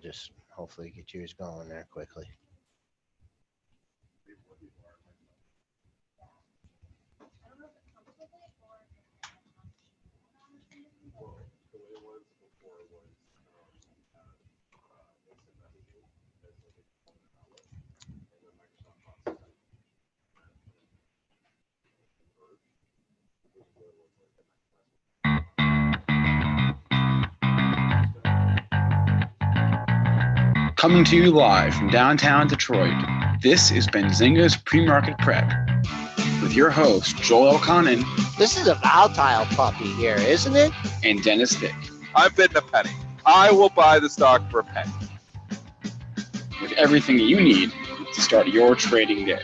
just hopefully get yours going there quickly. Coming to you live from downtown Detroit, this is Benzinga's PreMarket Prep with your host, Joel Elconin. This is a volatile puppy here, isn't it? And Dennis Dick. I'm bidding a penny. I will buy the stock for a penny. With everything you need to start your trading day.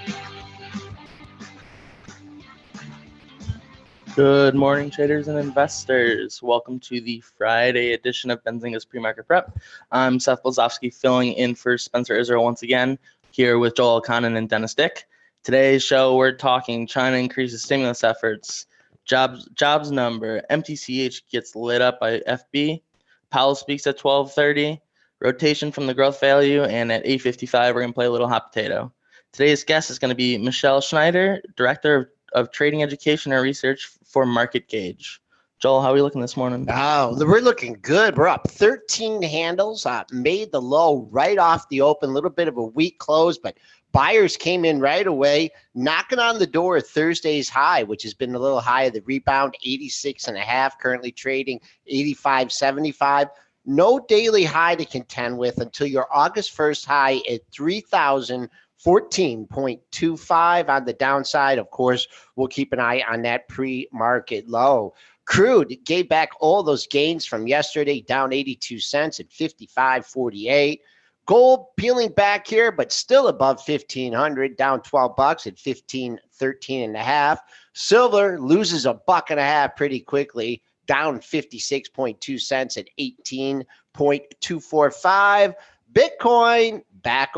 Good morning, traders and investors. Welcome to the Friday edition of Benzinga's PreMarket Prep. I'm Seth Blazowski, filling in for Spencer Israel once again, here with Joel Elconin and Dennis Dick. Today's show, we're talking China increases stimulus efforts, jobs number, MTCH gets lit up by FB, Powell speaks at 12:30, rotation from the growth value, and at 8:55, we're going to play a little hot potato. Today's guest is going to be Michele Schneider, Director of Trading Education and Research for MarketGauge. Joel, how are we looking this morning? Oh, we're looking good. We're up 13 handles, made the low right off the open, a little bit of a weak close, but buyers came in right away, knocking on the door of Thursday's high, which has been a little high of the rebound, 86.5, currently trading 85.75. No daily high to contend with until your August 1st high at 3,014.25 on the downside. Of course, we'll keep an eye on that pre-market low. Crude gave back all those gains from yesterday, down 82 cents at 55.48. Gold peeling back here, but still above 1,500, down 12 bucks at 15.13.5. Silver loses $1.50 pretty quickly, down 56.2 cents at 18.245. Bitcoin back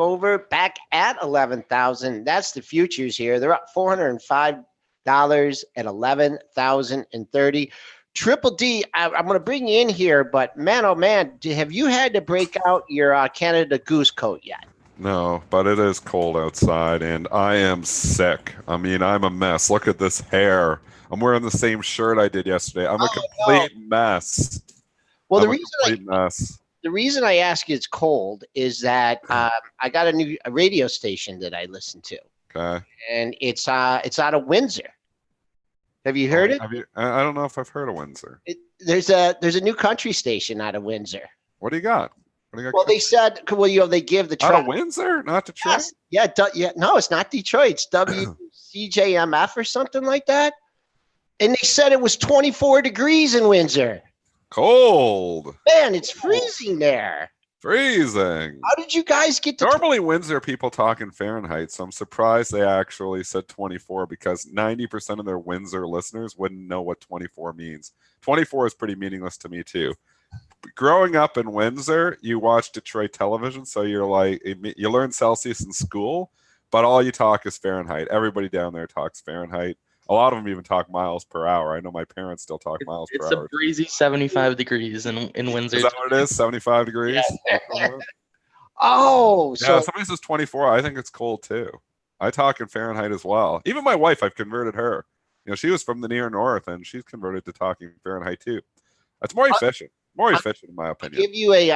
at 11,000. That's the futures here. They're up $405 at 11,030. Triple D, I'm going to bring you in here, but man, oh man, have you had to break out your Canada Goose coat yet? No, but it is cold outside, and I am sick. I mean, I'm a mess. Look at this hair. I'm wearing the same shirt I did yesterday. I'm a complete mess. Well, the reason I ask you it's cold is that I got a radio station that I listen to. Okay. And it's out of Windsor. Have you heard it? I don't know if I've heard of Windsor. There's a new country station out of Windsor. What do you got? Well, they said, they give the out of Windsor, not Detroit. Yes. Yeah. No, it's not Detroit. It's WCJMF or something like that. And they said it was 24 degrees in Windsor. Cold. Man, it's freezing there. Freezing. How did you guys get to... Normally, Windsor people talk in Fahrenheit, so I'm surprised they actually said 24 because 90% of their Windsor listeners wouldn't know what 24 means. 24 is pretty meaningless to me, too. Growing up in Windsor, you watch Detroit television, so you're like, you learn Celsius in school, but all you talk is Fahrenheit. Everybody down there talks Fahrenheit. A lot of them even talk miles per hour. I know my parents still talk miles per hour. It's a breezy 75 degrees in Windsor. Is that what it is? 75 degrees? Yeah. Somebody says 24. I think it's cold too. I talk in Fahrenheit as well. Even my wife, I've converted her. She was from the near north, and she's converted to talking Fahrenheit too. That's more efficient. More efficient, in my opinion. I'll give you They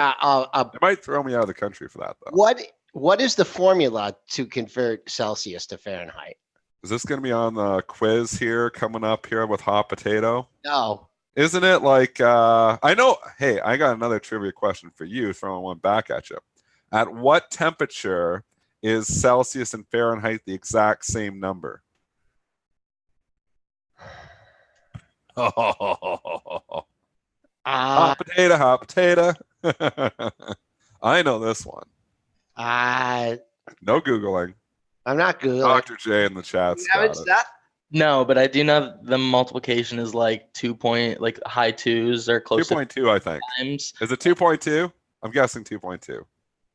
might throw me out of the country for that, though. What is the formula to convert Celsius to Fahrenheit? Is this going to be on the quiz here coming up here with hot potato? No. Isn't it like, I know, hey, I got another trivia question for you, throwing one back at you. At what temperature is Celsius and Fahrenheit the exact same number? Hot potato. I know this one. No Googling. I'm not Googling. Dr. J in the chat. No, but I do know the multiplication is like high twos or close 2.2, I think. Times. Is it 2.2? I'm guessing 2.2.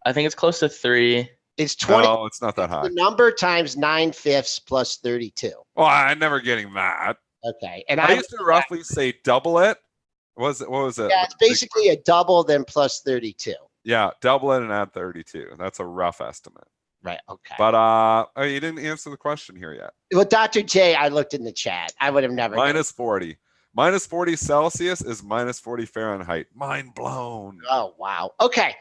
I think it's close to 3. It's 20. No, it's not that high. The number times 9/5 plus 32. Well, I'm never getting that. Okay. And I used to roughly say double it. What was it? Yeah, it's basically a double then plus 32. Yeah, double it and add 32. That's a rough estimate. Right. Okay. But you didn't answer the question here yet. Well, Dr. J, I looked in the chat. I would have never. Minus 40. Minus 40 Celsius is minus 40 Fahrenheit. Mind blown. Oh, wow. Okay.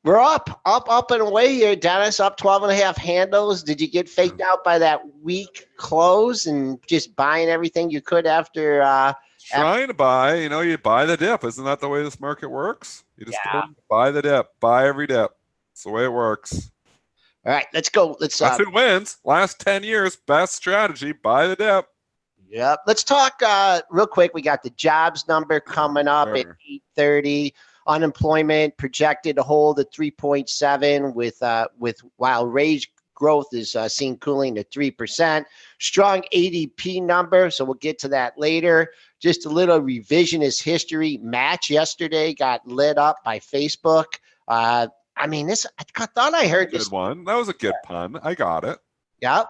We're up and away here, Dennis. Up 12.5 handles. Did you get faked out by that weak close and just buying everything you could after? Trying to buy, you buy the dip. Isn't that the way this market works? You just buy the dip, buy every dip. That's the way it works. All right, let's go. That's who wins. Last 10 years, best strategy, buy the dip. Yep. Let's talk real quick. We got the jobs number coming up at 8:30. Unemployment projected to hold at 3.7 with while wage growth is seen cooling to 3%. Strong ADP number, so we'll get to that later. Just a little revisionist history. Match yesterday got lit up by Facebook. I thought I heard this. Good one. That was a good pun. I got it. Yep.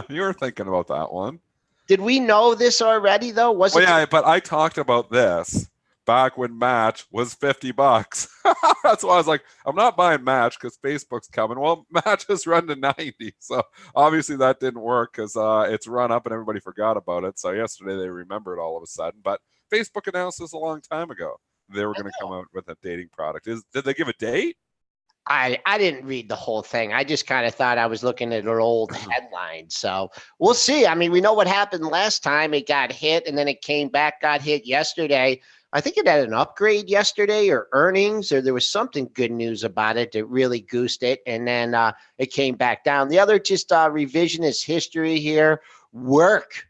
You were thinking about that one. Did we know this already though? Yeah, but I talked about this back when Match was $50. That's why I was like, I'm not buying Match because Facebook's coming. Well, Match has run to 90. So obviously that didn't work because it's run up and everybody forgot about it. So yesterday they remembered all of a sudden. But Facebook announced this a long time ago. They were going to come out with a dating product. Did they give a date? I didn't read the whole thing. I just kind of thought I was looking at an old headline. So we'll see. I mean, we know what happened last time. It got hit and then it came back, got hit yesterday. I think it had an upgrade yesterday or earnings, or there was something good news about it that really goosed it. And then it came back down. The other just revisionist history here, work.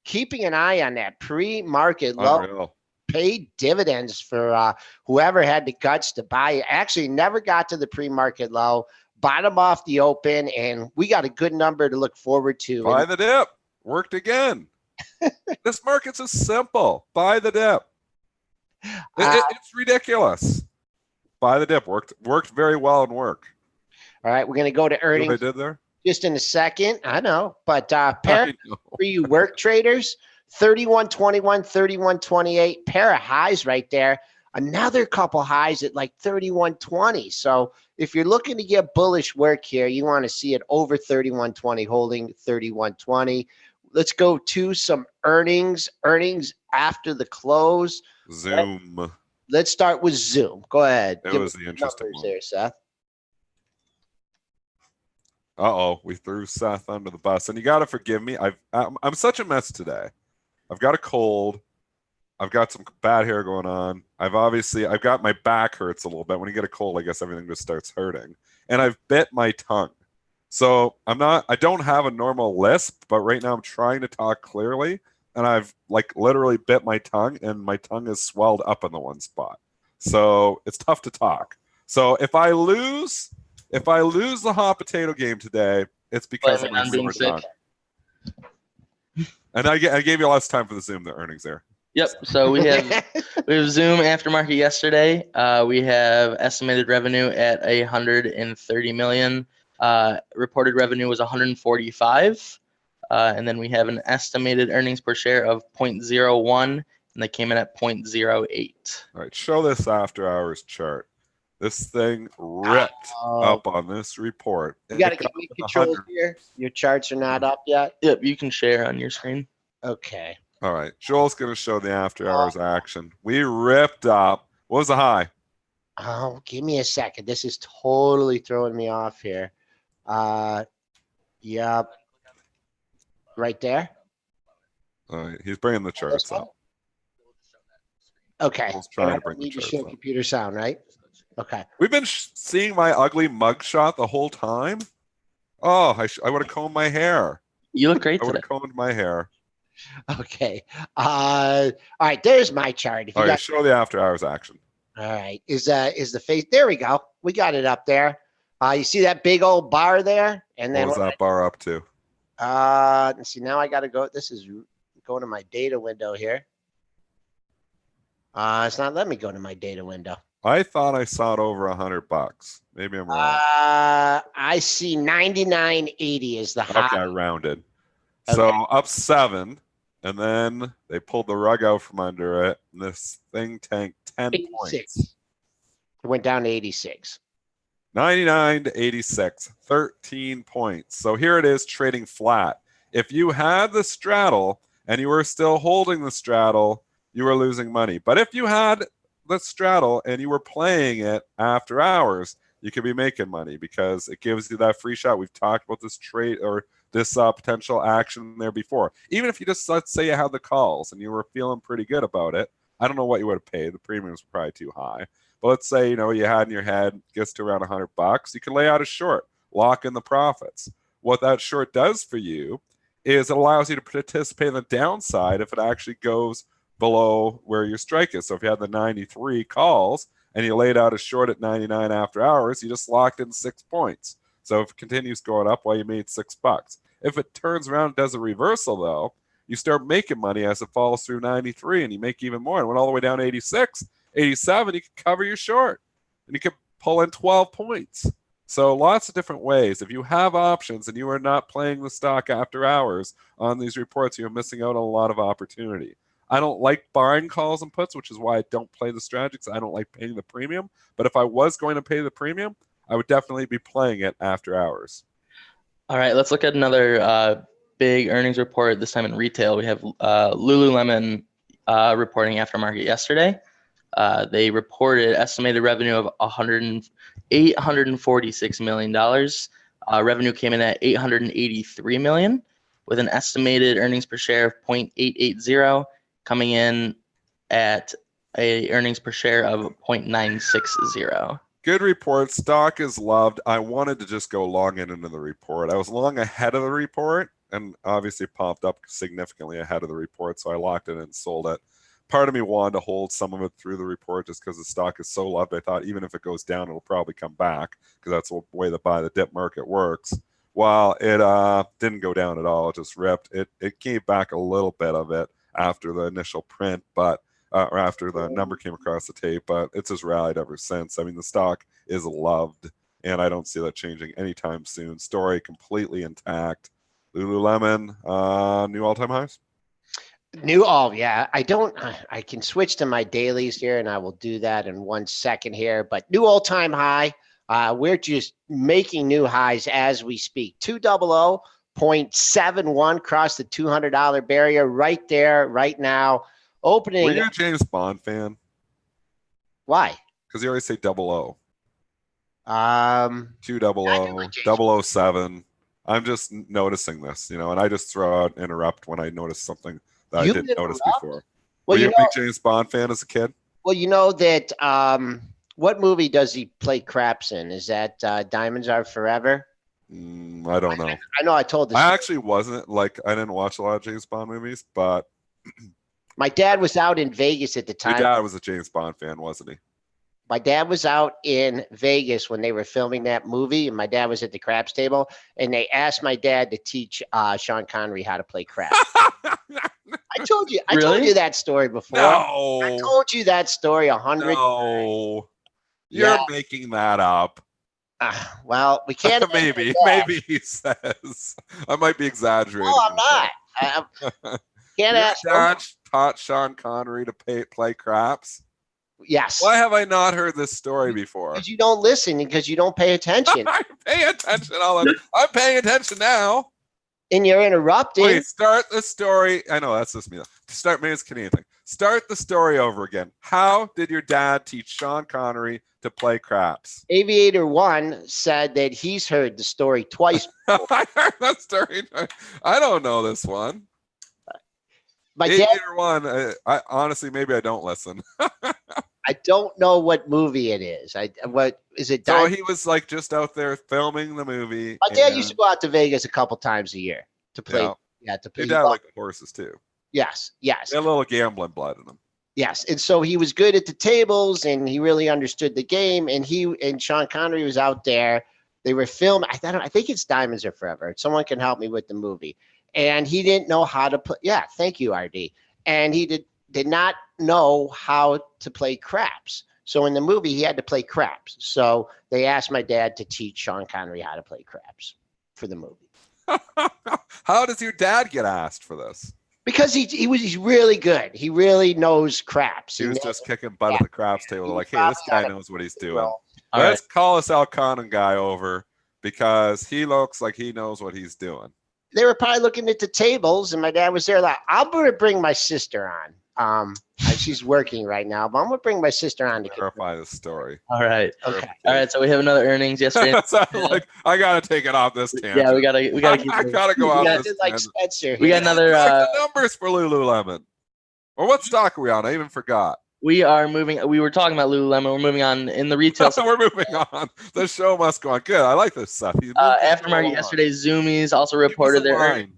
Keeping an eye on that pre-market low. Unreal. Paid dividends for whoever had the guts to buy it. Actually never got to the pre-market low, bottom off the open, and we got a good number to look forward to. Buy the dip. Worked again. This market's as simple. Buy the dip. It's ridiculous. Buy the dip. Worked very well in work. All right, we're going to go to earnings. What they did there? Just in a second. I know. But for you work traders, 31.21, 31.28, pair of highs right there. Another couple highs at like 31.20. So if you're looking to get bullish work here, you want to see it over 31.20, holding 31.20. Let's go to some earnings. Earnings after the close. Zoom. Let's start with Zoom. Go ahead. It was the interesting one there, Seth. We threw Seth under the bus, and you got to forgive me. I'm such a mess today. I've got a cold. I've got some bad hair going on. I've got my back hurts a little bit. When you get a cold, I guess everything just starts hurting. And I've bit my tongue. So I don't have a normal lisp, but right now I'm trying to talk clearly. And I've literally bit my tongue and my tongue is swelled up in the one spot. So it's tough to talk. So if I lose the hot potato game today, it's because I'm being sick. And I gave you less time for the Zoom, the earnings there. Yep. So we have Zoom aftermarket yesterday. We have estimated revenue at 130 million. Reported revenue was 145. And then we have an estimated earnings per share of 0.01, and they came in at 0.08. All right, show this after hours chart. This thing ripped up on this report. You got to get me control here. Your charts are not up yet. Yep, you can share on your screen. Okay. All right, Joel's going to show the after hours action. We ripped up. What was the high? Oh, give me a second. This is totally throwing me off here. Yep. Right there. All right, he's bringing the charts up. Okay. He's trying to bring the charts up. Computer sound, right? Okay. We've been seeing my ugly mugshot the whole time. Oh, I would have combed my hair. You look great I would today. have combed my hair. Okay. All right. There's my chart. All right, show the after hours action. All right. Is the face? There we go. We got it up there. You see that big old bar there? And then what was that bar up to? Let's see. Now I got to go. This is going to my data window here. It's not letting me go to my data window. I thought I saw it over $100. Maybe I'm wrong. I see 99.80 is the high. Okay, I rounded. Okay. So up 7, and then they pulled the rug out from under it, and this thing tanked 10 86. points. It went down to 86. 99 to 86, 13 points. So here it is trading flat. If you had the straddle and you were still holding the straddle, you were losing money. But if you had the straddle and you were playing it after hours, you could be making money because it gives you that free shot. We've talked about this trade or this potential action there before. Even if you just, let's say you had the calls and you were feeling pretty good about it, I don't know what you would have paid. The premiums were probably too high. But let's say, you had in your head gets to around $100, you can lay out a short, lock in the profits. What that short does for you is it allows you to participate in the downside if it actually goes below where your strike is. So if you had the 93 calls and you laid out a short at 99 after hours, you just locked in 6 points. So if it continues going up, well, you made $6. If it turns around and does a reversal, though, you start making money as it falls through 93 and you make even more. And went all the way down to 86, 87, you can cover your short and you can pull in 12 points. So lots of different ways. If you have options and you are not playing the stock after hours on these reports, you're missing out on a lot of opportunity. I don't like buying calls and puts, which is why I don't play the strategy because I don't like paying the premium. But if I was going to pay the premium, I would definitely be playing it after hours. All right, let's look at another big earnings report, this time in retail. We have Lululemon reporting aftermarket yesterday. They reported estimated revenue of $846 million. Revenue came in at $883 million, with an estimated earnings per share of 0.880, coming in at a earnings per share of 0.960. Good report. Stock is loved. I wanted to just go long into the report. I was long ahead of the report and obviously popped up significantly ahead of the report, so I locked it and sold it. Part of me wanted to hold some of it through the report just because the stock is so loved. I thought even if it goes down, it'll probably come back because that's the way the buy the dip market works. While it didn't go down at all, it just ripped. It came back a little bit of it after the initial print, but or after the number came across the tape, but it's just rallied ever since. I mean, the stock is loved, and I don't see that changing anytime soon. Story completely intact. Lululemon, new all-time highs? Yeah. I can switch to my dailies here, and I will do that in 1 second here, but new all-time high. We're just making new highs as we speak. 200.71 crossed the $200 barrier right there, right now. Opening. Were you a James Bond fan? Why? Because you always say 00. 200, 007. I'm just noticing this, and I just throw out interrupt when I notice something that I didn't notice before. Well, were you a big James Bond fan as a kid? Well, you know that what movie does he play craps in? Is that Diamonds Are Forever? I don't know. I know I told this. I actually wasn't I didn't watch a lot of James Bond movies, but my dad was out in Vegas at the time. Your dad was a James Bond fan, wasn't he? My dad was out in Vegas when they were filming that movie, and my dad was at the craps table, and they asked my dad to teach Sean Connery how to play craps. I told you that story before. No. I told you that story 100 times. No. You're making that up. Well, we can't. Maybe he says. I might be exaggerating. No, I'm not. Can't ask. Your dad taught Sean Connery to play craps? Yes. Why have I not heard this story before? Because you don't listen and because you don't pay attention. I pay attention. I'm paying attention now. And you're interrupting. Wait, start the story. I know that's just me. Start maybe it's a Canadian thing. Start the story over again. How did your dad teach Sean Connery to play craps? Aviator 1 said that he's heard the story twice. I heard that story. I don't know this one. Aviator 1. I honestly, maybe I don't listen. I don't know what movie it is. What is it? So he was just out there filming the movie. My dad used to go out to Vegas a couple times a year to play. Yeah, to play. Your dad liked horses too. Yes. They had a little gambling blood in them. Yes, and so he was good at the tables, and he really understood the game. And Sean Connery was out there. They were filming. I think it's Diamonds Are Forever. Someone can help me with the movie. And he didn't know how to play. Yeah, thank you, RD. And he did not know how to play craps. So in the movie, he had to play craps. So they asked my dad to teach Sean Connery how to play craps for the movie. How does your dad get asked for this? Because he's really good. He really knows craps. He was knows, just kicking butt at the craps table. They're like, hey, this guy knows what he's doing. All Let's right. call this Elconin guy over because he looks like he knows what he's doing. They were probably looking at the tables, and my dad was there like, I'm going to bring my sister on. She's working right now, but I'm going to bring my sister on to verify the story. All right. Okay. All right. So we have another earnings yesterday. Like, I got to take it off this tangent. Yeah, we gotta. I gotta go off this Like tangent. Spencer. We got another. Like the numbers for Lululemon. Or what stock are we on? I even forgot. We are moving. We were talking about Lululemon. We're moving on in the retail. We're moving on. The show must go on. Good. I like this stuff. Aftermarket yesterday, Zoomies also reported their earnings.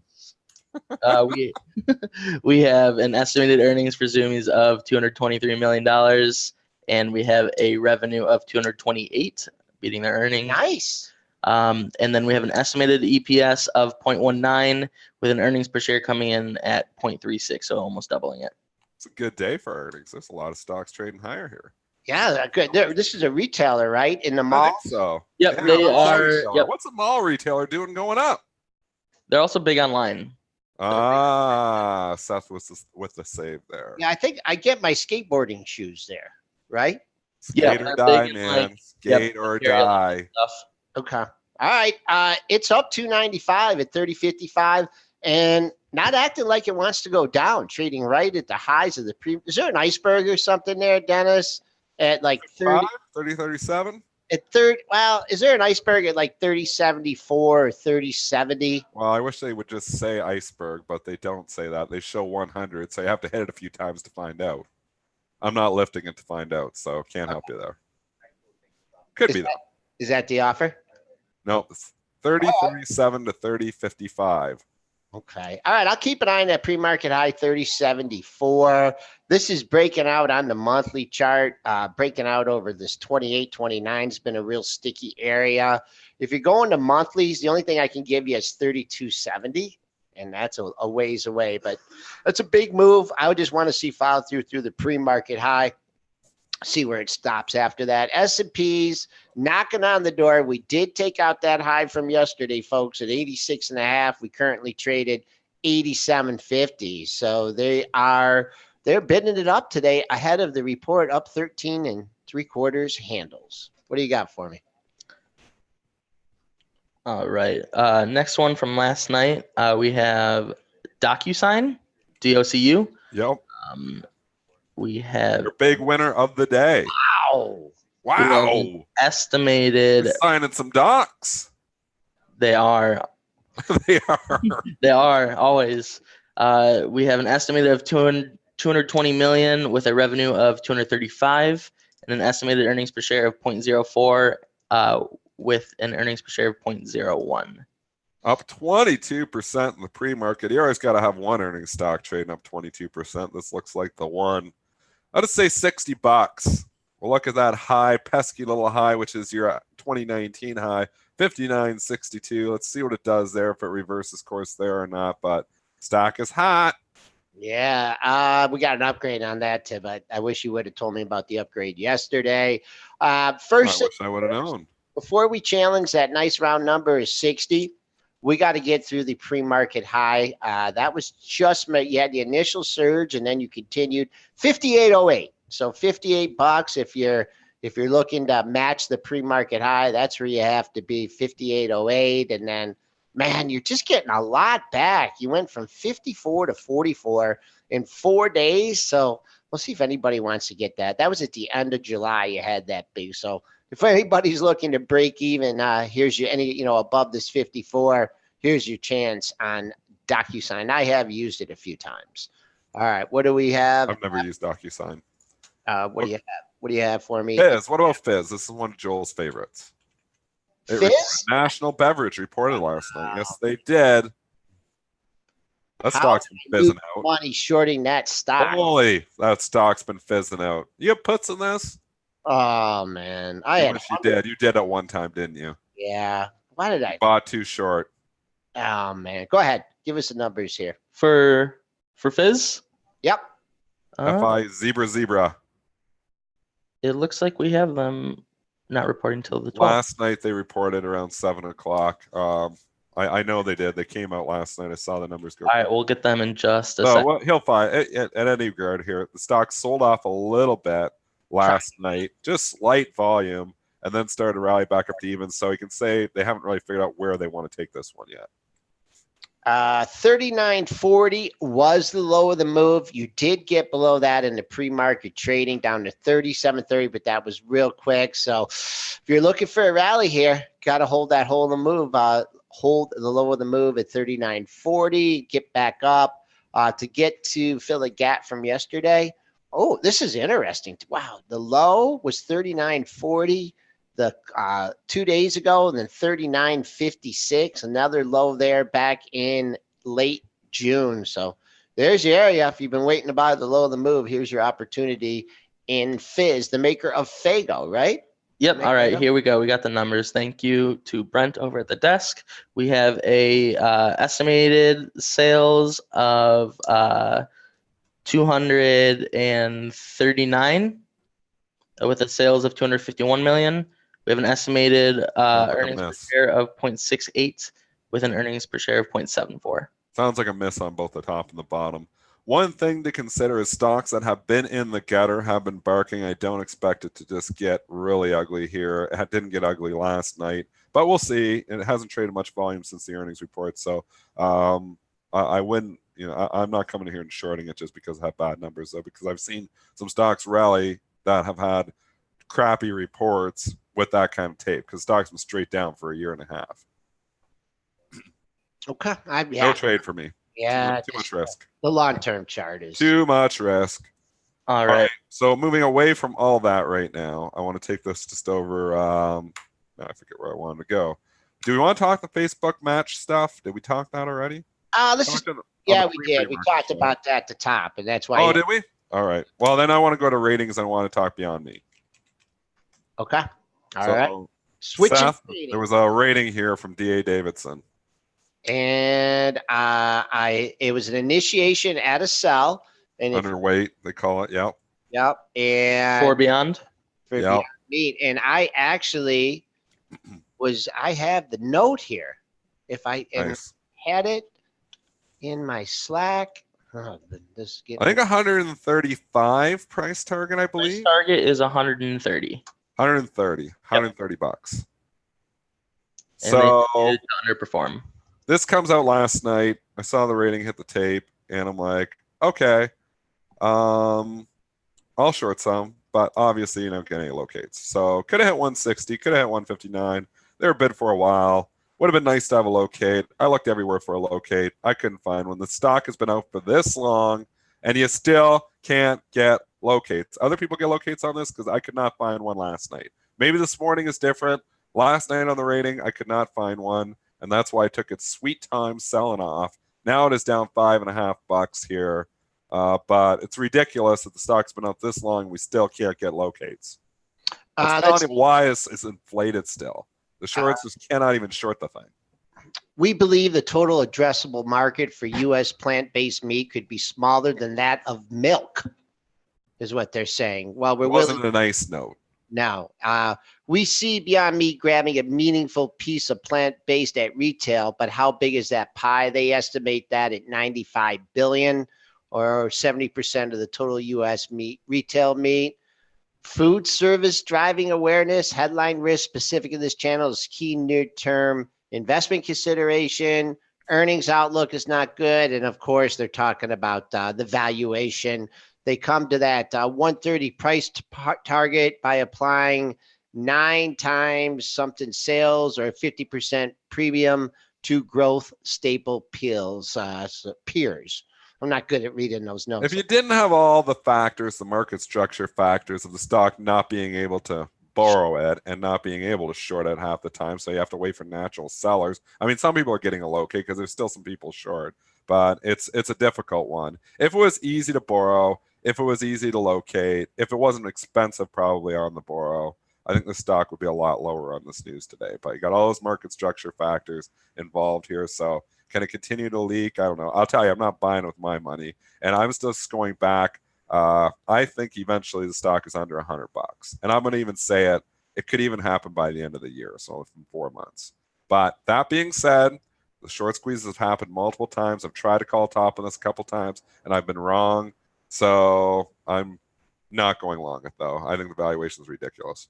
We have an estimated earnings for Zoomies of $223 million, and we have a revenue of 228, beating their earnings. Nice. And then we have an estimated EPS of 0.19 with an earnings per share coming in at 0.36, so almost doubling it. It's a good day for earnings. There's a lot of stocks trading higher here. Yeah, good. This is a retailer, right? In the I mall. think so. Yep, Yeah, they mall are. retailer. Yep, What's a mall retailer doing going up? they're also big online. Seth was with the save there. Yeah, I think I get my skateboarding shoes there, right? Skate Yeah, or they're die, big in, man. like, Skate yep, or material die. Stuff. Okay. All right. It's up 295 at 30.55 and not acting like it wants to go down, trading right at the highs of the pre. Is there an iceberg or something there, Dennis? At like 37? At third, well, is there an iceberg at like 30.74 or 30.70? Well, I wish they would just say iceberg, but they don't say that. They show 100, so you have to hit it a few times to find out. I'm not lifting it to find out, so can't help you there. Could be though. Is that the offer? No, 30.37 to 30.55. Okay. All right. I'll keep an eye on that pre-market high 30.74. This is breaking out on the monthly chart, breaking out over this 28.29 has been a real sticky area. If you're going to monthlies, the only thing I can give you is 32.70, and that's a ways away, but that's a big move. I would just want to see follow through the pre-market high. See where it stops after that. S&P's knocking on the door. We did take out that high from yesterday, folks, at 86.5. We currently traded 87.50. So they're bidding it up today ahead of the report, up 13 3/4 handles. What do you got for me? All right. Next one from last night, we have DocuSign, DOCU. Yep. We have Your big winner of the day. Wow. Estimated. Signing some docs. They are. They are. They are always. We have an estimated of 220 million with a revenue of 235 and an estimated earnings per share of 0.04 with an earnings per share of 0.01. Up 22% in the pre-market. You always got to have one earnings stock trading up 22%. This looks like the one. I'll just say $60. We'll look at that high, pesky little high, which is your 2019 high, 59.62. Let's see what it does there, if it reverses course there or not. But stock is hot. Yeah, we got an upgrade on that too, but I wish you would have told me about the upgrade yesterday. First, I wish I would have known. Before we challenge that nice round number is 60, we got to get through the pre-market high. That was just you had the initial surge, and then you continued 58.08. So $58 if you're looking to match the pre-market high, that's where you have to be, 58.08, and then man, you're just getting a lot back. You went from 54 to 44 in 4 days. So we'll see if anybody wants to get that. That was at the end of July. You had that big. So if anybody's looking to break even, here's your above this 54. Here's your chance on DocuSign. I have used it a few times. All right, what do we have? I've never used DocuSign. What do you have? What do you have for me? Fizz. What about Fizz? This is one of Joel's favorites. Fizz? National Beverage reported last night. Yes, they did. That stock's been fizzing out. Money shorting that stock. Holy, that stock's been fizzing out. You have puts in this? Oh man, I wish you did. You did at one time, didn't you? Yeah. Why did I? Bought too short. Oh man, go ahead. Give us the numbers here. For Fizz? Yep. FI Zebra. It looks like we have them not reporting till the 12th. Last night they reported around 7 o'clock. I know they did. They came out last night. I saw the numbers go. All right, we'll get them in just a So second. well, he'll find at any regard here. The stock sold off a little bit last night, just slight volume, and then started to rally back up to even. So you can say they haven't really figured out where they want to take this one yet. 39.40 was the low of the move. You did get below that in the pre-market trading down to 37.30, but that was real quick. So if you're looking for a rally here, got to hold that hold of the move. Hold the low of the move at 39.40. Get back up to get to fill the gap from yesterday. Oh, this is interesting. Wow, the low was 39.40. The 2 days ago, and then 39.56, another low there back in late June. So there's your area. If you've been waiting to buy the low of the move, here's your opportunity in Fizz, the maker of Fago, right? Yep. All right, here we go. We got the numbers. Thank you to Brent over at the desk. We have a estimated sales of 239 with a sales of 251 million. We have an estimated earnings per share of 0.68 with an earnings per share of 0.74. Sounds like a miss on both the top and the bottom. One thing to consider is stocks that have been in the gutter have been barking. I don't expect it to just get really ugly here. It didn't get ugly last night, but we'll see. And it hasn't traded much volume since the earnings report. So I wouldn't, I'm not coming here and shorting it just because I have bad numbers, though, because I've seen some stocks rally that have had crappy reports with that kind of tape, because stocks been straight down for a year and a half. Okay. No trade for me. Yeah. Too much risk. The long-term chart is. Too much risk. All right. So moving away from all that right now, I want to take this just over. I forget where I wanted to go. Do we want to talk the Facebook match stuff? Did we talk that already? We did. We talked about that at the top, and that's why. Oh, did we? All right. Well, then I want to go to ratings. I want to talk Beyond Meat. Okay. All right. Switching. Seth, there was a rating here from D.A. Davidson. And it was an initiation at a sell. And underweight, they call it. Yep. Yep. And for Beyond Meat. And I actually I have the note here. If I had it in my Slack. I think 135 price target, I believe. Price target is 130. 130 bucks. And so they underperform. This comes out last night. I saw the rating hit the tape, and I'm like, okay, I'll short some, but obviously you don't get any locates. So could have hit 160, could have hit 159. They were bid for a while. Would have been nice to have a locate. I looked everywhere for a locate. I couldn't find one. The stock has been out for this long, and you still can't get locates. Other people get locates on this because I could not find one last night. Maybe this morning is different. Last night on the rating, I could not find one, and that's why I took its sweet time selling off. Now it is down $5.50 here, but it's ridiculous that the stock's been up this long and we still can't get locates. That's telling you why it's inflated still. The shorts just cannot even short the thing. We believe the total addressable market for U.S. plant-based meat could be smaller than that of milk, is what they're saying. Well, it wasn't a nice note. No. We see Beyond Meat grabbing a meaningful piece of plant-based at retail, but how big is that pie? They estimate that at $95 billion, or 70% of the total U.S. meat, retail meat. Food service driving awareness, headline risk specific to this channel is key near-term investment consideration. Earnings outlook is not good. And of course, they're talking about the valuation. They come to that 130 price target by applying 9 times something sales or 50% premium to growth staple peers. I'm not good at reading those notes. If you didn't have all the factors, the market structure factors of the stock not being able to borrow it and not being able to short it half the time, so you have to wait for natural sellers. I mean, some people are getting a locate because there's still some people short, but it's a difficult one. If it was easy to borrow, if it was easy to locate, if it wasn't expensive probably on the borrow, I think the stock would be a lot lower on this news today. But you got all those market structure factors involved here, so can it continue to leak? I don't know. I'll tell you, I'm not buying with my money, and I'm just going back. I think eventually the stock is under $100, and I'm going to even say it. It could even happen by the end of the year, so in 4 months. But that being said, The short squeezes have happened multiple times. I've tried to call top on this a couple times, and I've been wrong. So I'm not going long it, though. I think the valuation is ridiculous.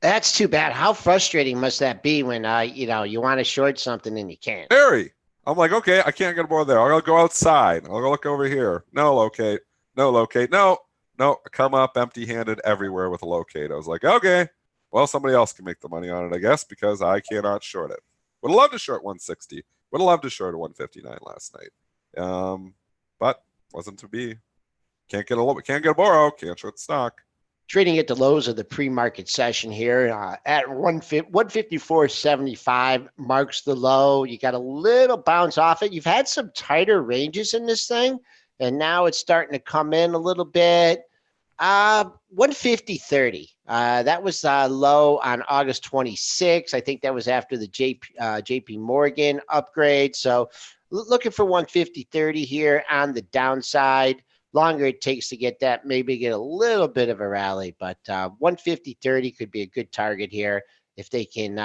That's too bad. How frustrating must that be when you want to short something and you can't? Very. I'm like, okay, I can't get aboard there. I'll go outside. I'll go look over here. No locate. No locate. No. I come up empty-handed everywhere with a locate. I was like, okay, well, somebody else can make the money on it, I guess, because I cannot short it. Would have loved to short 160. Would have loved to short a 159 last night. But wasn't to be. Can't get a borrow. Can't short the stock. Trading at the lows of the pre-market session here at 154.75 marks the low. You got a little bounce off it. You've had some tighter ranges in this thing, and now it's starting to come in a little bit. 150.30. That was low on August 26. I think that was after the JP Morgan upgrade. So looking for 150.30 here on the downside. Longer it takes to get that, maybe get a little bit of a rally, but 150.30 could be a good target here if they can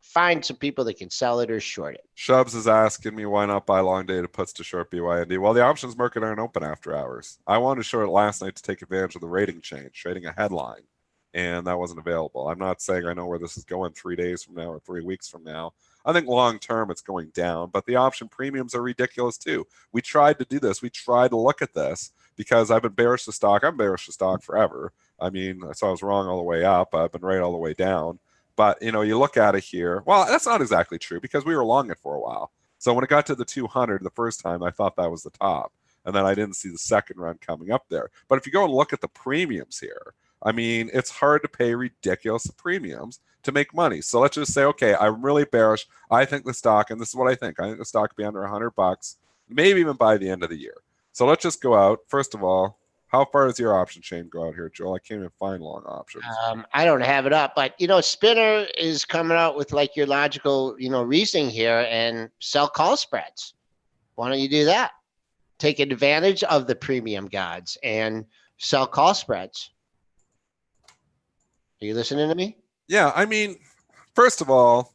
find some people that can sell it or short it. Shubs is asking me why not buy long dated puts to short BYND. Well, the options market aren't open after hours. I wanted to short it last night to take advantage of the rating change, trading a headline, and that wasn't available. I'm not saying I know where this is going 3 days from now or 3 weeks from now. I think long term it's going down, but the option premiums are ridiculous too. We tried to do this. We tried to look at this because I've been bearish to stock. I'm bearish to stock forever. I mean, so I was wrong all the way up. I've been right all the way down. But, you look at it here. Well, that's not exactly true because we were long it for a while. So when it got to the 200 the first time, I thought that was the top. And then I didn't see the second run coming up there. But if you go and look at the premiums here, I mean, it's hard to pay ridiculous premiums to make money. So let's just say, okay, I'm really bearish. I think the stock, and this is what I think the stock will be under $100, maybe even by the end of the year. So let's just go out. First of all, how far does your option chain go out here, Joel? I can't even find long options. I don't have it up, but Spinner is coming out with like your logical, reasoning here and sell call spreads. Why don't you do that? Take advantage of the premium gods and sell call spreads. Are you listening to me? Yeah, I mean, first of all,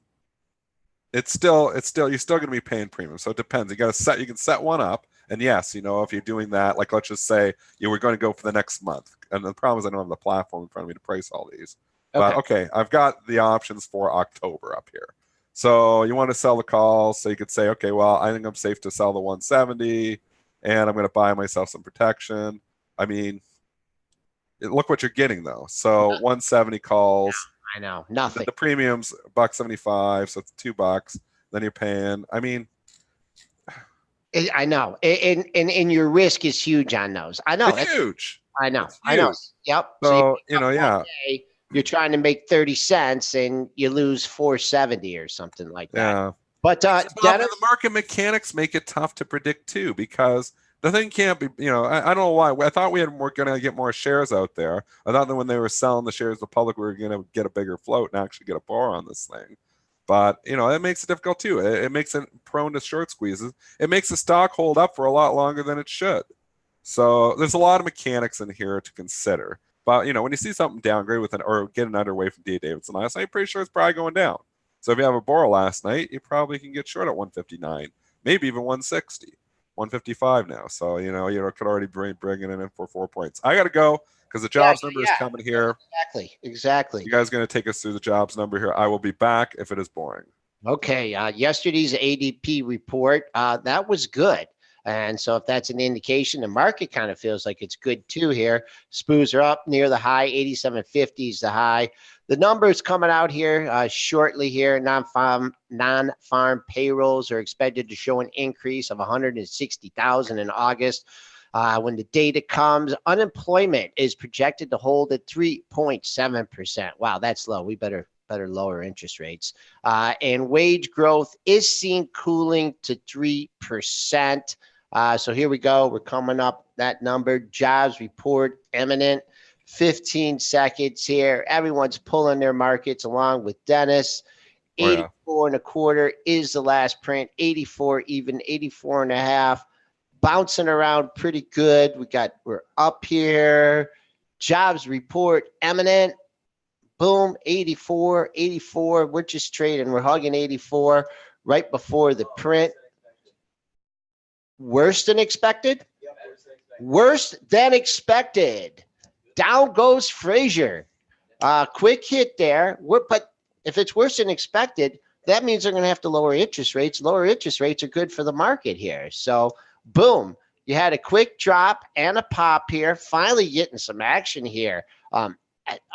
it's still you're still going to be paying premium. So it depends. You can set one up. And yes, if you're doing that, like let's just say you were going to go for the next month. And the problem is I don't have the platform in front of me to price all these. Okay. But okay, I've got the options for October up here. So you want to sell the calls. So you could say, okay, well, I think I'm safe to sell the 170 and I'm going to buy myself some protection. I mean, look what you're getting though. So 170 calls. I know, nothing. The premium's $1.75, so it's $2. Then you're paying. I mean, I know, and your risk is huge on those. I know, it's huge. I know, it's I know. Yep. So yeah, you're trying to make 30 cents and you lose 470 or something like that. Yeah. But Dennis, the market mechanics make it tough to predict too, because the thing can't be, I don't know why. I thought we're going to get more shares out there. I thought that when they were selling the shares to the public, we were going to get a bigger float and actually get a bar on this thing. But, it makes it difficult too. It makes it prone to short squeezes. It makes the stock hold up for a lot longer than it should. So there's a lot of mechanics in here to consider. But, when you see something downgrade or get an underway from D. Davidson last night, I'm pretty sure it's probably going down. So if you have a borrow last night, you probably can get short at 159, maybe even 160. 155 now. So, could already bring it in for 4 points. I got to go because the jobs number is coming here. Exactly. You guys going to take us through the jobs number here. I will be back if it is boring. Okay. Yesterday's ADP report, that was good. And so if that's an indication, the market kind of feels like it's good too here. SPOOs are up near the high, 87.50 is the high. The numbers coming out here shortly here, non-farm payrolls are expected to show an increase of 160,000 in August. When the data comes, unemployment is projected to hold at 3.7%. Wow, that's low. We better lower interest rates. And wage growth is seen cooling to 3%. So here we go. We're coming up that number. Jobs report imminent. 15 seconds here. Everyone's pulling their markets along with Dennis. 84 and a quarter is the last print. 84 even, 84 and a half. Bouncing around pretty good. We're up here. Jobs report imminent. Boom, 84. We're just trading. We're hugging 84. right before the print. Worse than expected? Worse than expected. Down goes Frazier. Quick hit there. But if it's worse than expected, that means they're going to have to lower interest rates. Lower interest rates are good for the market here. So, boom, you had a quick drop and a pop here. Finally getting some action here.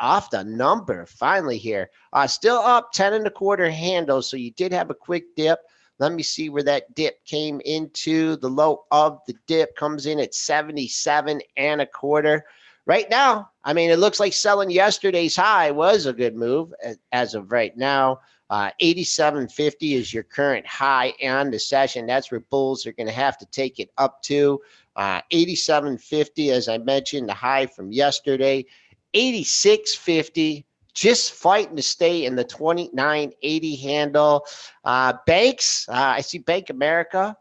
Off the number finally here. Still up 10 and a quarter handle. So you did have a quick dip. Let me see where that dip came into. The low of the dip comes in at 77 and a quarter. Right now, I mean, it looks like selling yesterday's high was a good move as of right now. 87.50 is your current high on the session. That's where bulls are going to have to take it up to. 87.50, as I mentioned, the high from yesterday. 86.50, just fighting to stay in the 29.80 handle. Banks, I see Bank America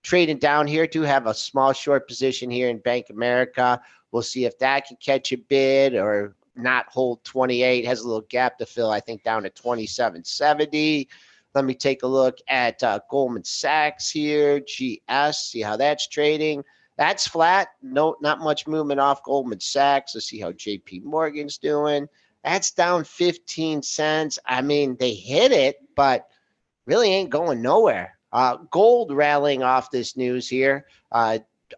trading down here. Do have a small short position here in Bank America. We'll see if that can catch a bid or not hold 28. Has a little gap to fill, I think, down at 27.70. Let me take a look at Goldman Sachs here, GS, see how that's trading. That's flat. No, not much movement off Goldman Sachs. Let's see how JP Morgan's doing. That's down 15 cents. I mean, they hit it, but really ain't going nowhere. Gold rallying off this news here,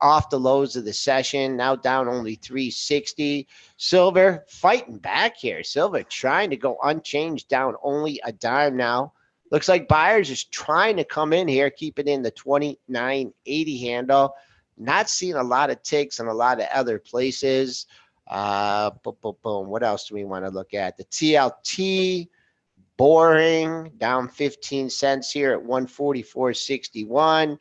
off the lows of the session, now down only 360. Silver fighting back here. Silver trying to go unchanged, down only a dime now. Looks like buyers is trying to come in here, keep it in the 29.80 handle. Not seeing a lot of ticks in a lot of other places. Boom. What else do we want to look at? The TLT, boring, down 15 cents here at 144.61.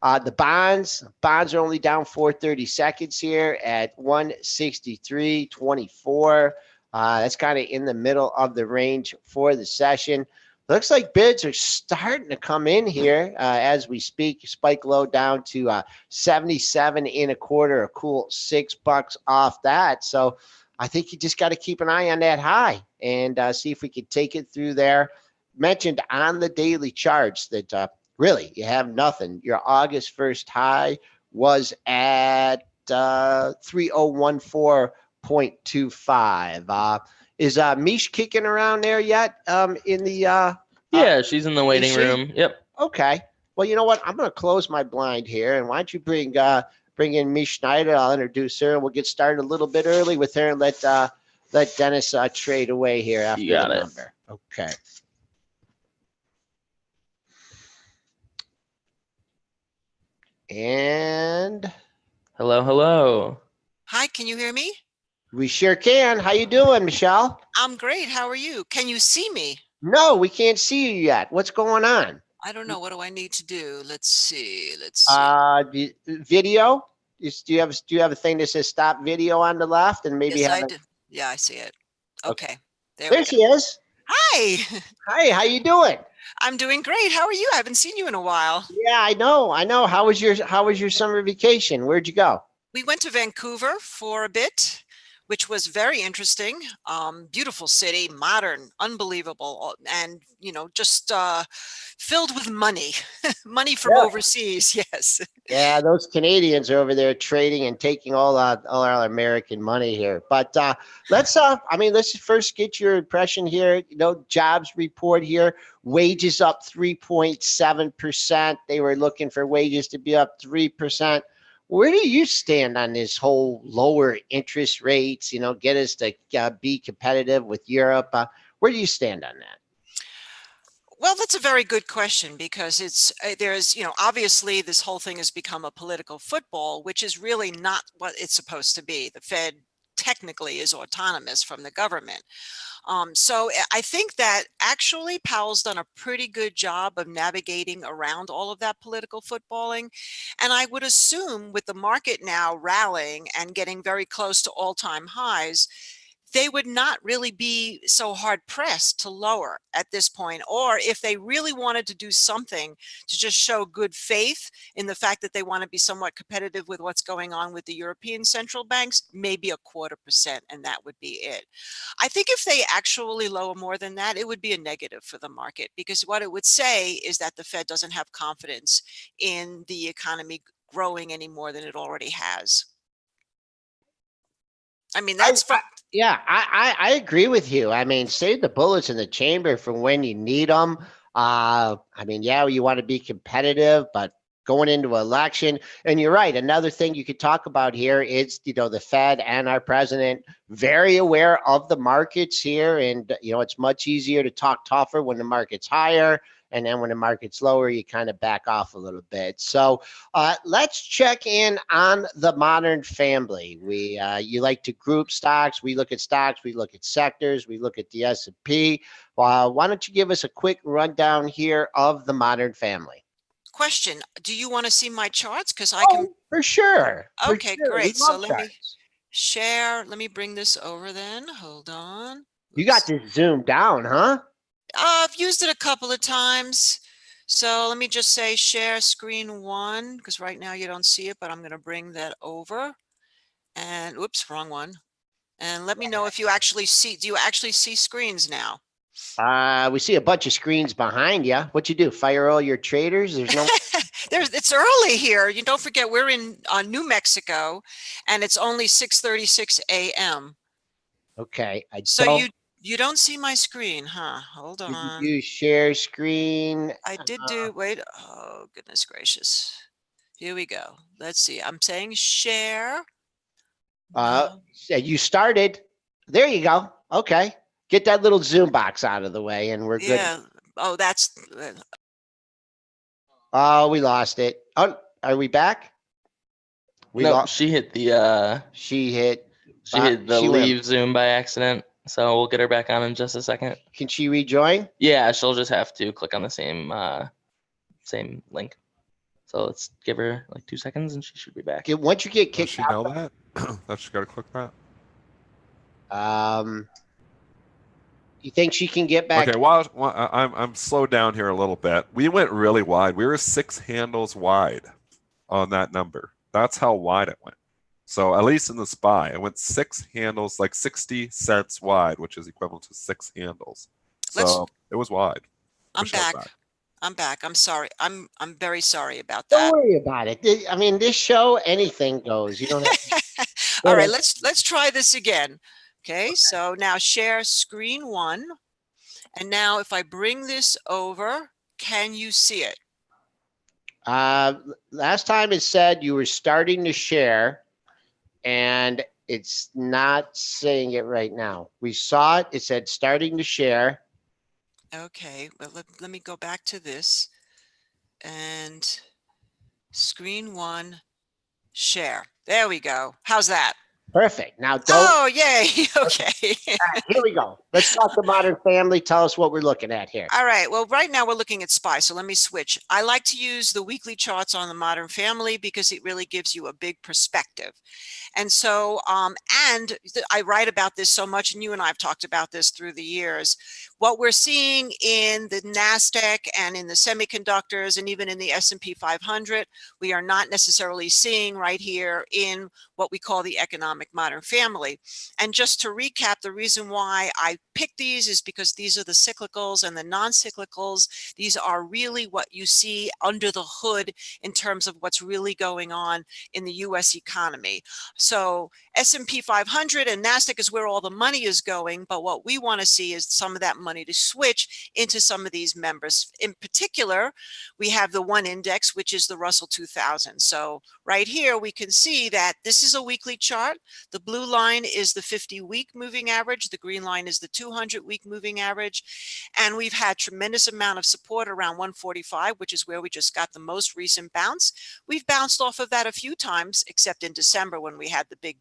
The bonds are only down 430 seconds here at 163.24. That's kind of in the middle of the range for the session. Looks like bids are starting to come in here as we speak. Spike low down to 77 and a quarter, a cool $6 off that. So I think you just got to keep an eye on that high and see if we can take it through there. Mentioned on the daily charts that really you have nothing. Your August 1st high was at 3014.25. Is Mish kicking around there yet in the Yeah, she's in the waiting she? room. Yep. Okay. Well, you know what? I'm going to close my blind here, and why don't you bring in Mish Schneider? I'll introduce her, and we'll get started a little bit early with her and let Dennis trade away here after You got the it. number. Okay. And Hello. Hi, can you hear me? we sure can. How you doing, Michele? I'm great. How are you? Can you see me? No, we can't see you yet. What's going on? I don't know. What do I need to do? Let's see. Video. Do you have a thing that says stop video on the left and maybe Yes, have I it? do. Yeah, I see it. Okay. There There we she go. is. Hi. Hi, how you doing? I'm doing great. How are you? I haven't seen you in a while. Yeah, I know. How was your summer vacation? Where'd you go? We went to Vancouver for a bit, which was very interesting. Beautiful city, modern, unbelievable, and just filled with money, money from Yeah. overseas. Yes. Yeah, those Canadians are over there trading and taking all our American money here. But let's first get your impression here. Jobs report here. Wages up 3.7%. They were looking for wages to be up 3%. Where do you stand on this whole lower interest rates? Get us to be competitive with Europe. Where do you stand on that? Well, that's a very good question because there's obviously this whole thing has become a political football, which is really not what it's supposed to be. The Fed technically is autonomous from the government. So I think that actually Powell's done a pretty good job of navigating around all of that political footballing. And I would assume with the market now rallying and getting very close to all-time highs, they would not really be so hard pressed to lower at this point. Or if they really wanted to do something to just show good faith in the fact that they want to be somewhat competitive with what's going on with the European central banks, maybe 0.25%, and that would be it. I think if they actually lower more than that, it would be a negative for the market, because what it would say is that the Fed doesn't have confidence in the economy growing any more than it already has. I mean, that's from. I agree with you. I mean, save the bullets in the chamber for when you need them. I mean, yeah, you want to be competitive, but going into election, and you're right. Another thing you could talk about here is, the Fed and our president very aware of the markets here, and it's much easier to talk tougher when the market's higher. And then when the market's lower, you kind of back off a little bit. So let's check in on the modern family. You like to group stocks. We look at stocks. We look at sectors. We look at the S&P. Why don't you give us a quick rundown here of the modern family? Question: do you want to see my charts? Because I can. For sure. Okay, great. So let me charts. share. Let me bring this over then. Hold on. You got this zoomed down, huh? I've used it a couple of times. So let me just say share screen 1, because right now you don't see it, but I'm going to bring that over. And oops, wrong one. And let me know if you actually see. Do you actually see screens now? We see a bunch of screens behind you. What you do? Fire all your traders? There's no. It's early here. You don't forget we're in New Mexico, and it's only 6:36 a.m. Okay. So you don't see my screen, huh? Hold on. You share screen. I did do. Wait. Oh goodness gracious. Here we go. Let's see. I'm saying share. No. You started. There you go. Okay. Get that little Zoom box out of the way, and we're good. Yeah. Oh, that's. Oh, we lost it. Oh, are we back? She hit the She hit leave Zoom by accident. So we'll get her back on in just a second. Can she rejoin? Yeah, she'll just have to click on the same link. So let's give her like 2 seconds and she should be back. Once you get kicked Does she know that? That she got to click that? You think she can get back? Okay, well, I'm slowed down here a little bit. We went really wide. We were 6 handles wide on that number. That's how wide it went. So at least in the SPY, it went 6 handles, like 60 cents wide, which is equivalent to 6 handles. So it was wide. I'm back. I'm back. I'm sorry. I'm very sorry about that. Don't worry about it. I mean, this show, anything goes. You don't have to. All right, let's try this again. Okay, so now share screen 1. And now if I bring this over, can you see it? Last time it said you were starting to share, and it's not saying it right now. We saw it. It said starting to share. Okay, well, let me go back to this. And screen 1, share. There we go. How's that? Perfect. Now don't. Oh, yay. Okay. All right, here we go. Let's talk the modern family. Tell us what we're looking at here. All right. Well, right now we're looking at SPY. So let me switch. I like to use the weekly charts on the modern family because it really gives you a big perspective. And so, and I write about this so much, and you and I have talked about this through the years. What we're seeing in the NASDAQ and in the semiconductors and even in the S&P 500, we are not necessarily seeing right here in what we call the economic modern family. And just to recap, the reason why I picked these is because these are the cyclicals and the non-cyclicals. These are really what you see under the hood in terms of what's really going on in the US economy. So S&P 500 and NASDAQ is where all the money is going, but what we want to see is some of that money to switch into some of these members. In particular, we have the one index, which is the Russell 2000. So right here, we can see that this is a weekly chart. The blue line is the 50-week moving average. The green line is the 200-week moving average. And we've had tremendous amount of support around 145, which is where we just got the most recent bounce. We've bounced off of that a few times, except in December when we had the big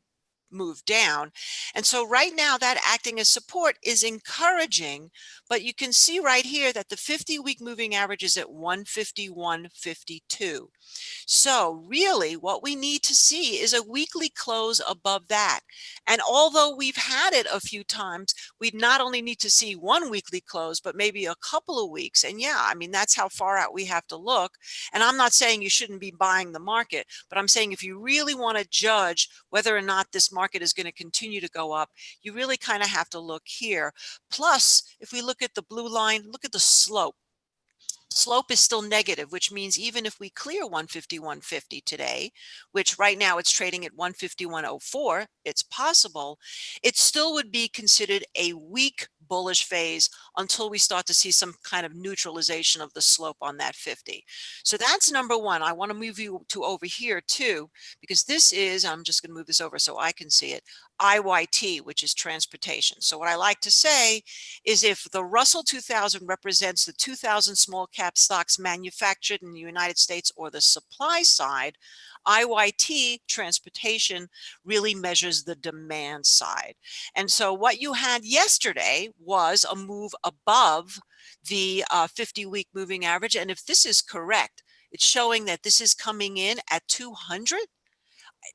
move down. And so right now that acting as support is encouraging, but you can see right here that the 50-week moving average is at 151.52. So really what we need to see is a weekly close above that. And although we've had it a few times, we not only need to see one weekly close, but maybe a couple of weeks. And yeah, I mean, that's how far out we have to look. And I'm not saying you shouldn't be buying the market, but I'm saying if you really want to judge whether or not this market is going to continue to go up, you really kind of have to look here. Plus, if we look at the blue line, look at the slope. Slope is still negative, which means even if we clear 151.50 today, which right now it's trading at 151.04, it's possible, it still would be considered a weak bullish phase until we start to see some kind of neutralization of the slope on that 50. So that's number one. I want to move you to over here too, because this is, I'm just going to move this over so I can see it, IYT, which is transportation. So what I like to say is if the Russell 2000 represents the 2000 small cap stocks manufactured in the United States or the supply side, IYT, transportation, really measures the demand side. And so what you had yesterday was a move above the 50-week moving average. And if this is correct, it's showing that this is coming in at 200.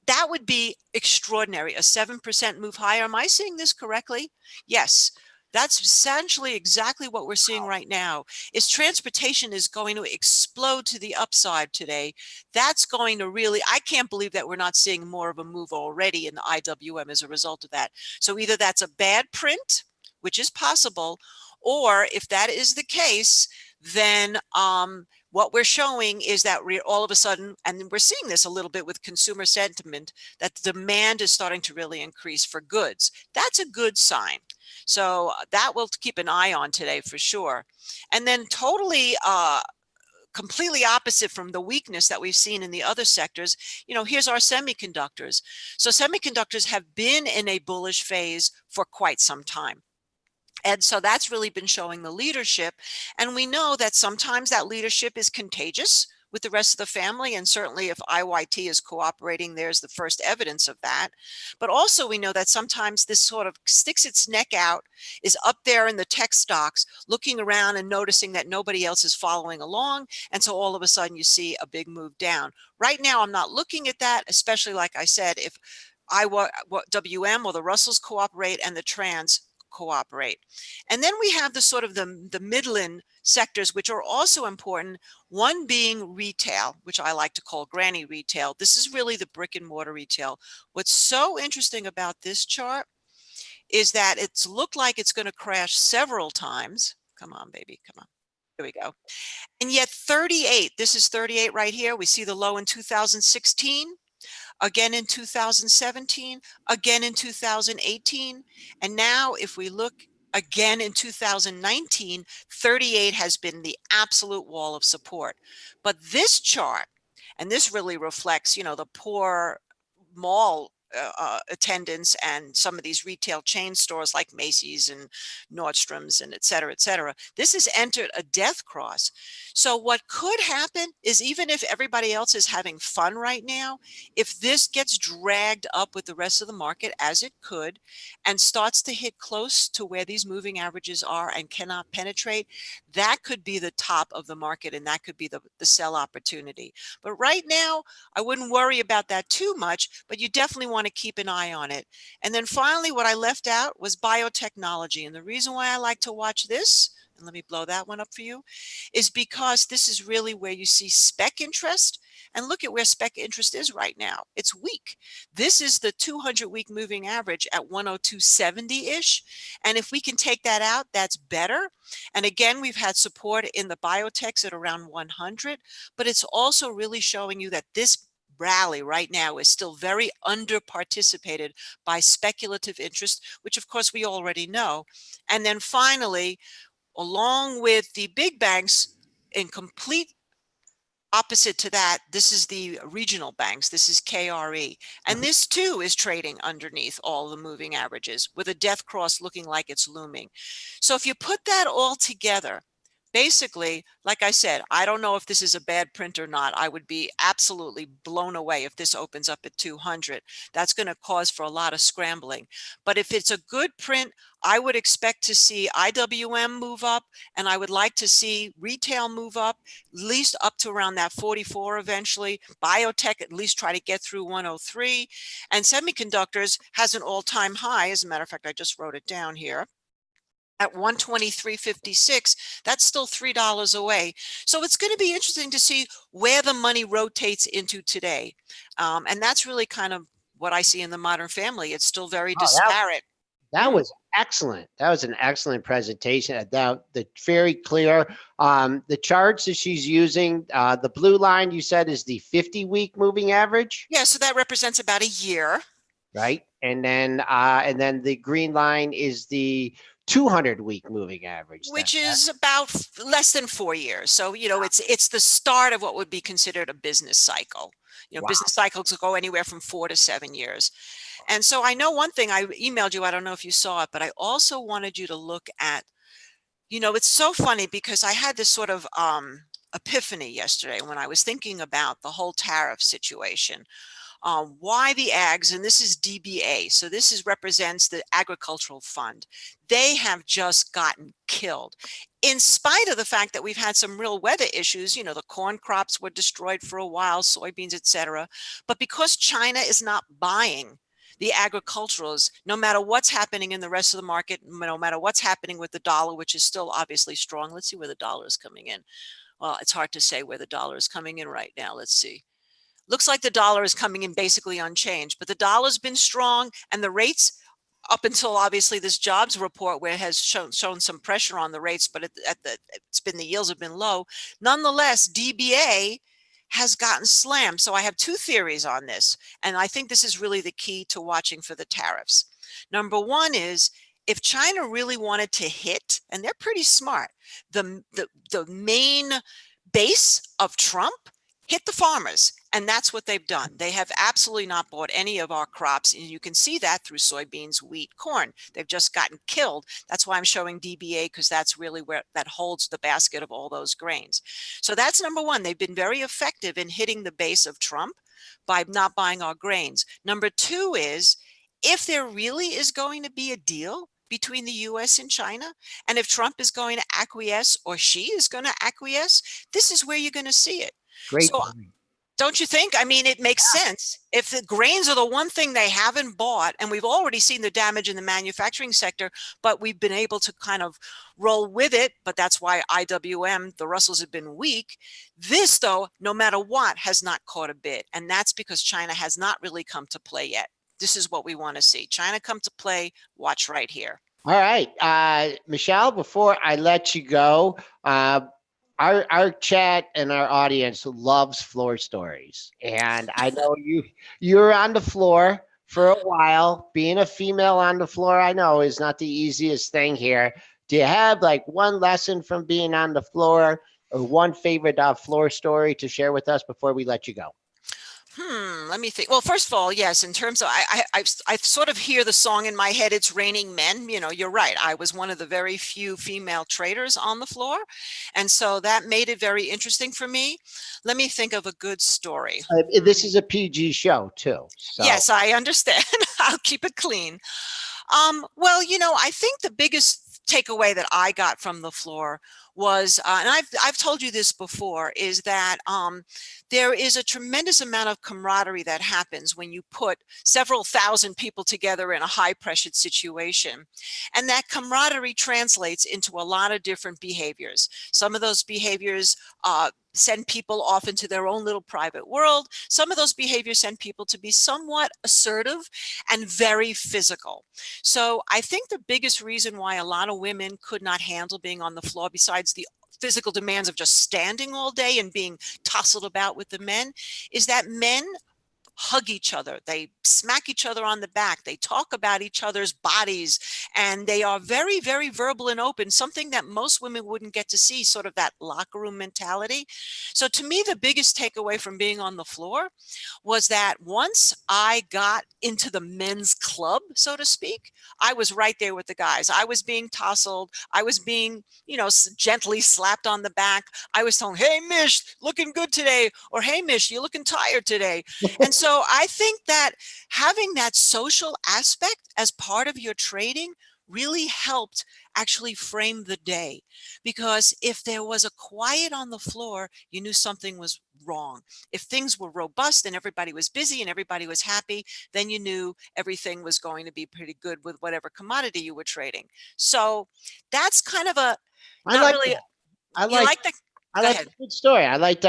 That would be extraordinary, a 7% move higher. Am I seeing this correctly? Yes. That's essentially exactly what we're seeing right now. Is transportation is going to explode to the upside today. That's going to really, I can't believe that we're not seeing more of a move already in the IWM as a result of that. So either that's a bad print, which is possible, or if that is the case, then what we're showing is that we're all of a sudden, and we're seeing this a little bit with consumer sentiment, that the demand is starting to really increase for goods. That's a good sign. So that we'll keep an eye on today for sure. And then totally completely opposite from the weakness that we've seen in the other sectors, you know, here's our semiconductors. So semiconductors have been in a bullish phase for quite some time. And so that's really been showing the leadership. And we know that sometimes that leadership is contagious with the rest of the family. And certainly if IYT is cooperating, there's the first evidence of that. But also we know that sometimes this sort of sticks its neck out, is up there in the tech stocks, looking around and noticing that nobody else is following along. And so all of a sudden you see a big move down. Right now, I'm not looking at that, especially like I said, if IWM or the Russells cooperate and the trans cooperate. And then we have the sort of the Midland sectors, which are also important, one being retail, which I like to call granny retail. This is really the brick and mortar retail. What's so interesting about this chart is that it's looked like it's going to crash several times. Come on, baby, come on. Here we go. And yet 38, this is 38 right here. We see the low in 2016. Again in 2017, again in 2018, and now if we look again in 2019, 38 has been the absolute wall of support. But this chart, and this really reflects, you know, the poor mall attendance and some of these retail chain stores like Macy's and Nordstrom's and et cetera, this has entered a death cross. So what could happen is even if everybody else is having fun right now, if this gets dragged up with the rest of the market, as it could, and starts to hit close to where these moving averages are and cannot penetrate, that could be the top of the market and that could be the sell opportunity. But right now, I wouldn't worry about that too much, but you definitely want to keep an eye on it. And then finally, what I left out was biotechnology. And the reason why I like to watch this, and let me blow that one up for you, is because this is really where you see spec interest. And look at where spec interest is right now. It's weak. This is the 200-week moving average at 102.70-ish. And if we can take that out, that's better. And again, we've had support in the biotechs at around 100, but it's also really showing you that this rally right now is still very under-participated by speculative interest, which of course we already know. And then finally, along with the big banks, in complete opposite to that, this is the regional banks. This is KRE. And this too is trading underneath all the moving averages with a death cross looking like it's looming. So if you put that all together, basically, like I said, I don't know if this is a bad print or not. I would be absolutely blown away if this opens up at 200. That's going to cause for a lot of scrambling. But if it's a good print, I would expect to see IWM move up, and I would like to see retail move up, at least up to around that 44 eventually. Biotech at least try to get through 103. And semiconductors has an all-time high. As a matter of fact, I just wrote it down here at 123.56. That's still $3 away. So it's going to be interesting to see where the money rotates into today. And that's really kind of what I see in the Modern Family. It's still very disparate. That was excellent. That was an excellent presentation. The very clear. The charts that she's using, the blue line you said is the 50-week moving average. Yeah, so that represents about a year. Right. And then the green line is the 200-week moving average, which is about less than 4 years. So, it's the start of what would be considered a business cycle. Business cycles go anywhere from 4 to 7 years. And so I know one thing, I emailed you, I don't know if you saw it, but I also wanted you to look at, it's so funny because I had this sort of epiphany yesterday when I was thinking about the whole tariff situation. Why the ags, and this is DBA, so this represents the agricultural fund. They have just gotten killed. In spite of the fact that we've had some real weather issues, the corn crops were destroyed for a while, soybeans, etc. But because China is not buying the agriculturals, no matter what's happening in the rest of the market, no matter what's happening with the dollar, which is still obviously strong. Let's see where the dollar is coming in. Well, it's hard to say where the dollar is coming in right now. Let's see. Looks like the dollar is coming in basically unchanged, but the dollar's been strong, and the rates up until obviously this jobs report where it has shown some pressure on the rates, but the yields have been low. Nonetheless, DBA has gotten slammed. So I have two theories on this, and I think this is really the key to watching for the tariffs. Number one is, if China really wanted to hit, and they're pretty smart, the main base of Trump, hit the farmers. And that's what they've done. They have absolutely not bought any of our crops. And you can see that through soybeans, wheat, corn. They've just gotten killed. That's why I'm showing DBA, because that's really where that holds the basket of all those grains. So that's number one. They've been very effective in hitting the base of Trump by not buying our grains. Number two is, if there really is going to be a deal between the US and China, and if Trump is going to acquiesce or she is going to acquiesce, this is where you're going to see it. Great. So, don't you think? I mean, it makes sense. If the grains are the one thing they haven't bought, and we've already seen the damage in the manufacturing sector, but we've been able to kind of roll with it. But that's why IWM, the Russells, have been weak. This, though, no matter what, has not caught a bid. And that's because China has not really come to play yet. This is what we want to see. China come to play. Watch right here. All right. Michele, before I let you go, our chat and our audience loves floor stories, and I know you're on the floor for a while. Being a female on the floor, I know, is not the easiest thing here. Do you have like one lesson from being on the floor, or one favorite floor story to share with us before we let you go? Let me think. Well, first of all, yes, in terms of, I sort of hear the song in my head, It's Raining Men. You're right. I was one of the very few female traders on the floor. And so that made it very interesting for me. Let me think of a good story. This is a PG show too. So. Yes, I understand. I'll keep it clean. Well, I think the biggest takeaway that I got from the floor was, and I've told you this before, is that there is a tremendous amount of camaraderie that happens when you put several thousand people together in a high-pressured situation. And that camaraderie translates into a lot of different behaviors. Some of those behaviors send people off into their own little private world. Some of those behaviors send people to be somewhat assertive and very physical. So I think the biggest reason why a lot of women could not handle being on the floor, besides the physical demands of just standing all day and being tussled about with the men, is that men hug each other, they smack each other on the back, they talk about each other's bodies, and they are very, very verbal and open, something that most women wouldn't get to see, sort of that locker room mentality. So to me, the biggest takeaway from being on the floor was that once I got into the men's club, so to speak, I was right there with the guys. I was being tousled. I was being, gently slapped on the back. I was telling, hey, Mish, looking good today. Or, hey, Mish, you're looking tired today. And so I think that having that social aspect as part of your trading really helped actually frame the day, because if there was a quiet on the floor, you knew something was wrong. If things were robust and everybody was busy and everybody was happy, then you knew everything was going to be pretty good with whatever commodity you were trading. So that's kind of a I not like really. that. I You like like the I Go like ahead. the good story. I like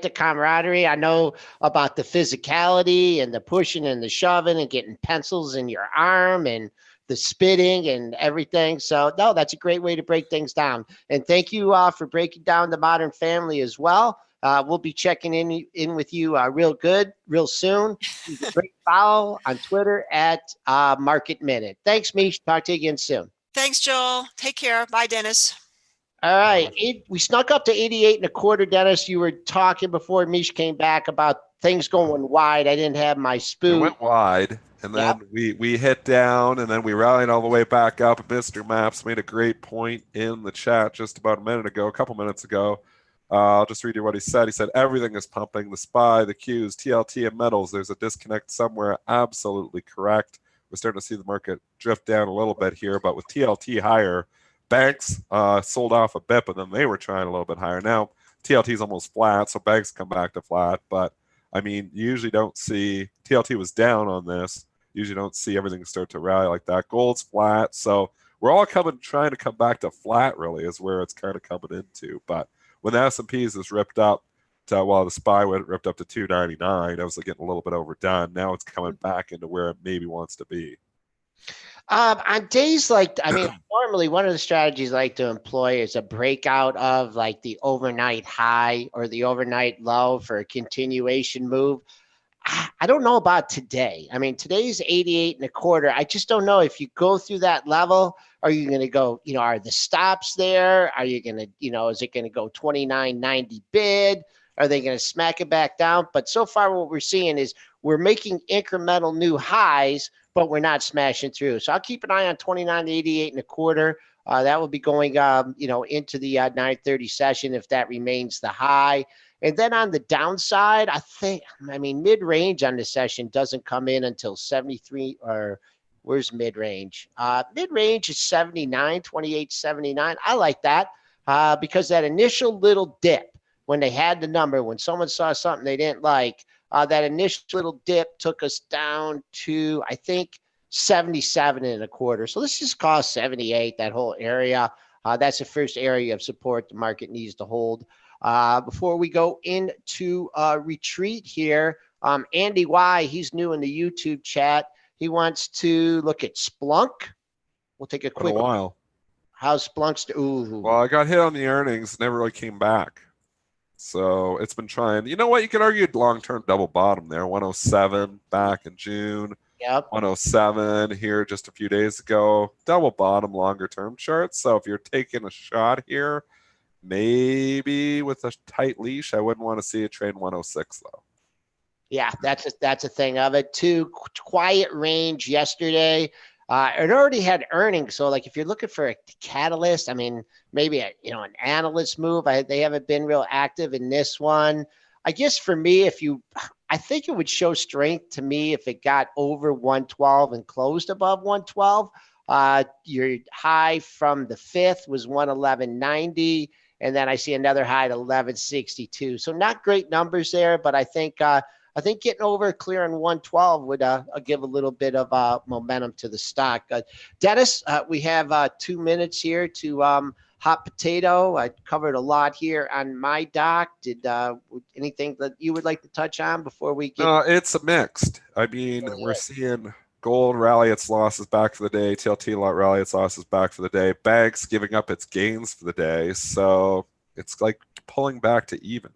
the camaraderie. I know about the physicality and the pushing and the shoving and getting pencils in your arm and the spitting and everything. So no, that's a great way to break things down. And thank you for breaking down the Modern Family as well. We'll be checking in with you real soon. He's a great follow on Twitter at Market Minute. Thanks, Mish. Talk to you again soon. Thanks, Joel. Take care. Bye, Dennis. All right. We snuck up to 88 and a quarter, Dennis. You were talking before Mish came back about things going wide. I didn't have my It spoon. went wide, and then we hit down, and then we rallied all the way back up. Mr. Maps made a great point in the chat just about a couple minutes ago. I'll just read you what he said. He said, everything is pumping, the SPY, the Qs, TLT, and metals. There's a disconnect somewhere. Absolutely correct. We're starting to see the market drift down a little bit here, but with TLT higher, banks sold off a bit, but then they were trying a little bit higher. Now, TLT is almost flat, so banks come back to flat. But, I mean, you usually don't see – TLT was down on this. Usually don't see everything start to rally like that. Gold's flat. So we're all trying to come back to flat, really, is where it's kind of coming into. But when the S&Ps is ripped up to – well, the SPY went ripped up to 299. I was getting a little bit overdone. Now it's coming back into where it maybe wants to be. On days normally one of the strategies I like to employ is a breakout of like the overnight high or the overnight low for a continuation move. I don't know about today. I mean, today's 88 and a quarter. I just don't know if you go through that level, are you going to go, are the stops there? Are you going to, is it going to go 29.90 bid? Are they going to smack it back down? But so far what we're seeing is we're making incremental new highs, but we're not smashing through. So I'll keep an eye on 29.88 and a quarter. That will be going, into the 9:30 session if that remains the high. And then on the downside, mid-range on the session doesn't come in until 73 or where's mid-range? Mid-range is 79, 28.79. I like that because that initial little dip when they had the number, when someone saw something they didn't like, that initial little dip took us down to, I think, 77 and a quarter. So let's just call 78, that whole area. That's the first area of support the market needs to hold. Before we go into retreat here, Andy Y, he's new in the YouTube chat. He wants to look at Splunk. We'll take a quick look. While. How's Splunk's? Ooh. Well, I got hit on the earnings, never really came back. So it's been trying. You know what? You could argue long-term double bottom there. 107 back in June. Yep. 107 here just a few days ago. Double bottom longer-term chart. So if you're taking a shot here, maybe with a tight leash, I wouldn't want to see it trade 106 though. Yeah, that's a thing of it too. Quiet range yesterday. It already had earnings, so like if you're looking for a catalyst, I mean, maybe an analyst move. They haven't been real active in this one. I guess for me, I think it would show strength to me if it got over 112 and closed above 112. Your high from the 5th was 111.90. And then I see another high at 1162. So not great numbers there, but I think getting over clearing 112 would give a little bit of momentum to the stock. Dennis, we have 2 minutes here to hot potato. I covered a lot here on my doc. Did anything that you would like to touch on before we get? It's mixed. I mean, we're seeing gold rally its losses back for the day. TLT rally its losses back for the day. Banks giving up its gains for the day. So it's like pulling back to even.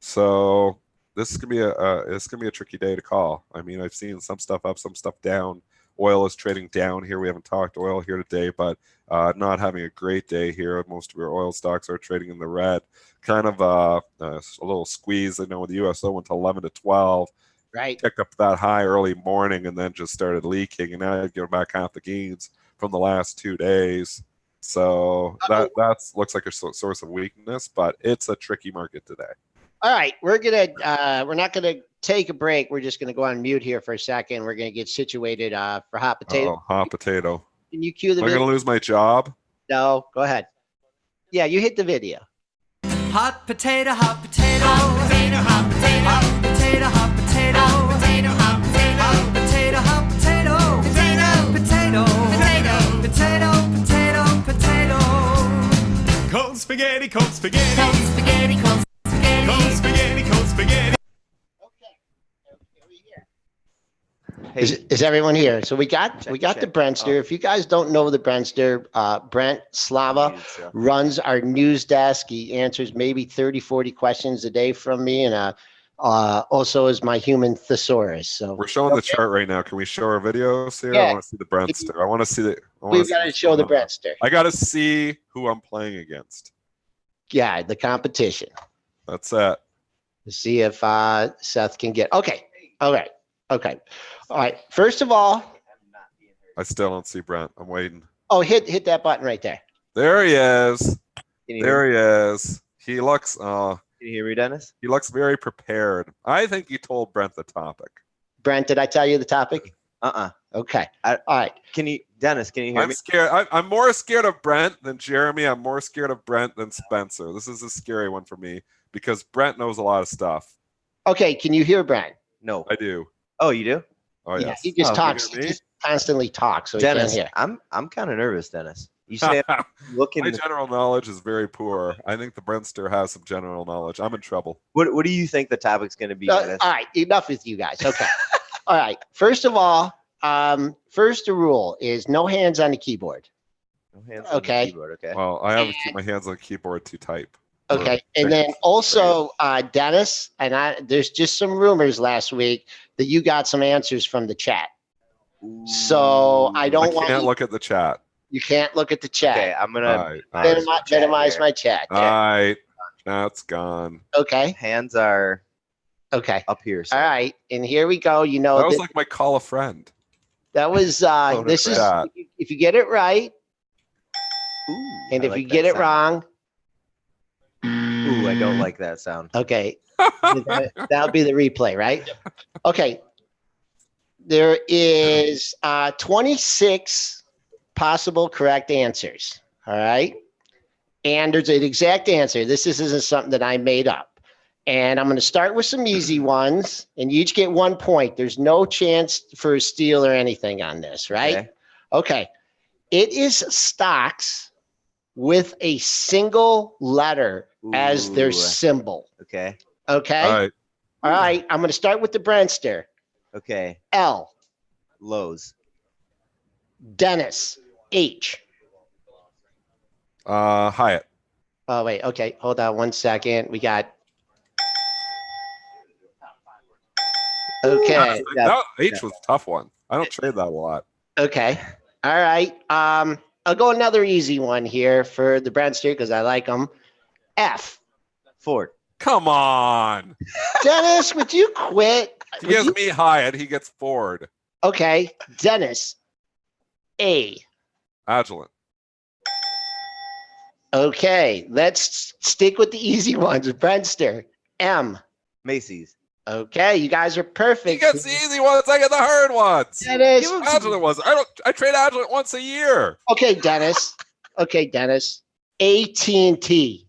So this is gonna be a tricky day to call. I mean, I've seen some stuff up, some stuff down. Oil is trading down here. We haven't talked oil here today, but not having a great day here. Most of your oil stocks are trading in the red. Kind of a little squeeze. I know the USO went to 11 to 12. Right. Picked up that high early morning and then just started leaking, and now you're getting back half the gains from the last 2 days. So that looks like a source of weakness, but it's a tricky market today. All right, we're not gonna take a break. We're just gonna go on mute here for a second. We're gonna get situated for hot potato. Oh, hot potato. Can you cue the Am I video? gonna lose my job? No, go ahead. Yeah, you hit the video. Hot potato, hot potato, hot potato, hot potato, hot potato, hot potato, hot potato, hot potato, hot potato, hot potato, potato, potato, potato, potato, potato. Cold spaghetti, cold spaghetti, Cold spaghetti, cold spaghetti, cold spaghetti, cold spaghetti. Is everyone here? So we got the Brentster. If you guys don't know the Brentster, Brent Slava runs our news desk. He answers maybe 30, 40 questions a day from me, and also is my human thesaurus. So We're showing the chart right now. Can we show our videos here? Yeah. I want to see the Brentster. I want to see the. we've got to show the Brentster. I got to see who I'm playing against. Yeah, the competition. That's it. To see if Seth can get. Okay. All right. Okay. All right. First of all, I still don't see Brent. I'm waiting. oh, hit that button right there. There he is. Can you, There he is. He looks. can you hear me, Dennis? He looks very prepared. I think he told Brent the topic. Brent, did I tell you the topic? Okay. I- All right. Dennis, can you hear I'm me? scared. I'm more scared of Brent than Jeremy. I'm more scared of Brent than Spencer. This is a scary one for me because Brent knows a lot of stuff. Okay. Can you hear Brent? No. I do. Oh, you do? Oh Yeah, yes. he just Oh, talks. you He hear me? just constantly talks, so Dennis, he can't hear. I'm kind of nervous, Dennis. You say I'm looking. My general knowledge is very poor. I think the Brentster has some general knowledge. I'm in trouble. What do you think the topic's going to be, All Dennis? right. Enough with you guys. Okay. All right. First of all, first rule is no hands on the keyboard. No hands on the Okay. keyboard, okay. Well, I have to keep my hands on the keyboard to type. Okay. And then also, Dennis, there's just some rumors last week that you got some answers from the chat. So I I don't want can't you, look at the chat. you can't look at the chat. Okay, I'm All gonna right. All right. Minimize my chat. All right. That's gone. Okay. hands are Okay. up here. So. All right. And here we go. You know, That was like my call a friend. that was this is chat. if you get it right, Ooh, and I if like you get that it sound. wrong, Ooh, I don't like that sound. okay, that'll be the replay, right? Okay. There is 26 possible correct answers. All right. And there's an exact answer. This isn't something that I made up. And I'm going to start with some easy ones, and you each get 1 point. There's no chance for a steal or anything on this, right? Okay. Okay. It is stocks with a single letter as their Ooh, symbol. Okay. Okay. All right. All right. I'm going to start with the Brentster. Okay. L. Lows. Dennis. H. Hyatt. Oh, wait. Okay. Hold on 1 second. We got. Okay. That H was a tough one. I don't trade that a lot. Okay. All right. I'll go another easy one here for the Brentster because I like them. F. Ford. Come on. Dennis, would you quit? He Would gives you- me Hyatt. He gets Ford. Okay. Dennis. A. Agilent. Okay. Let's stick with the easy ones. Brentster. M. Macy's. Okay. You guys are He perfect. gets the easy ones. I get the hard ones. Dennis. Agilent was. I trade Agilent once a year. Okay, Dennis. Okay, Dennis. AT&T.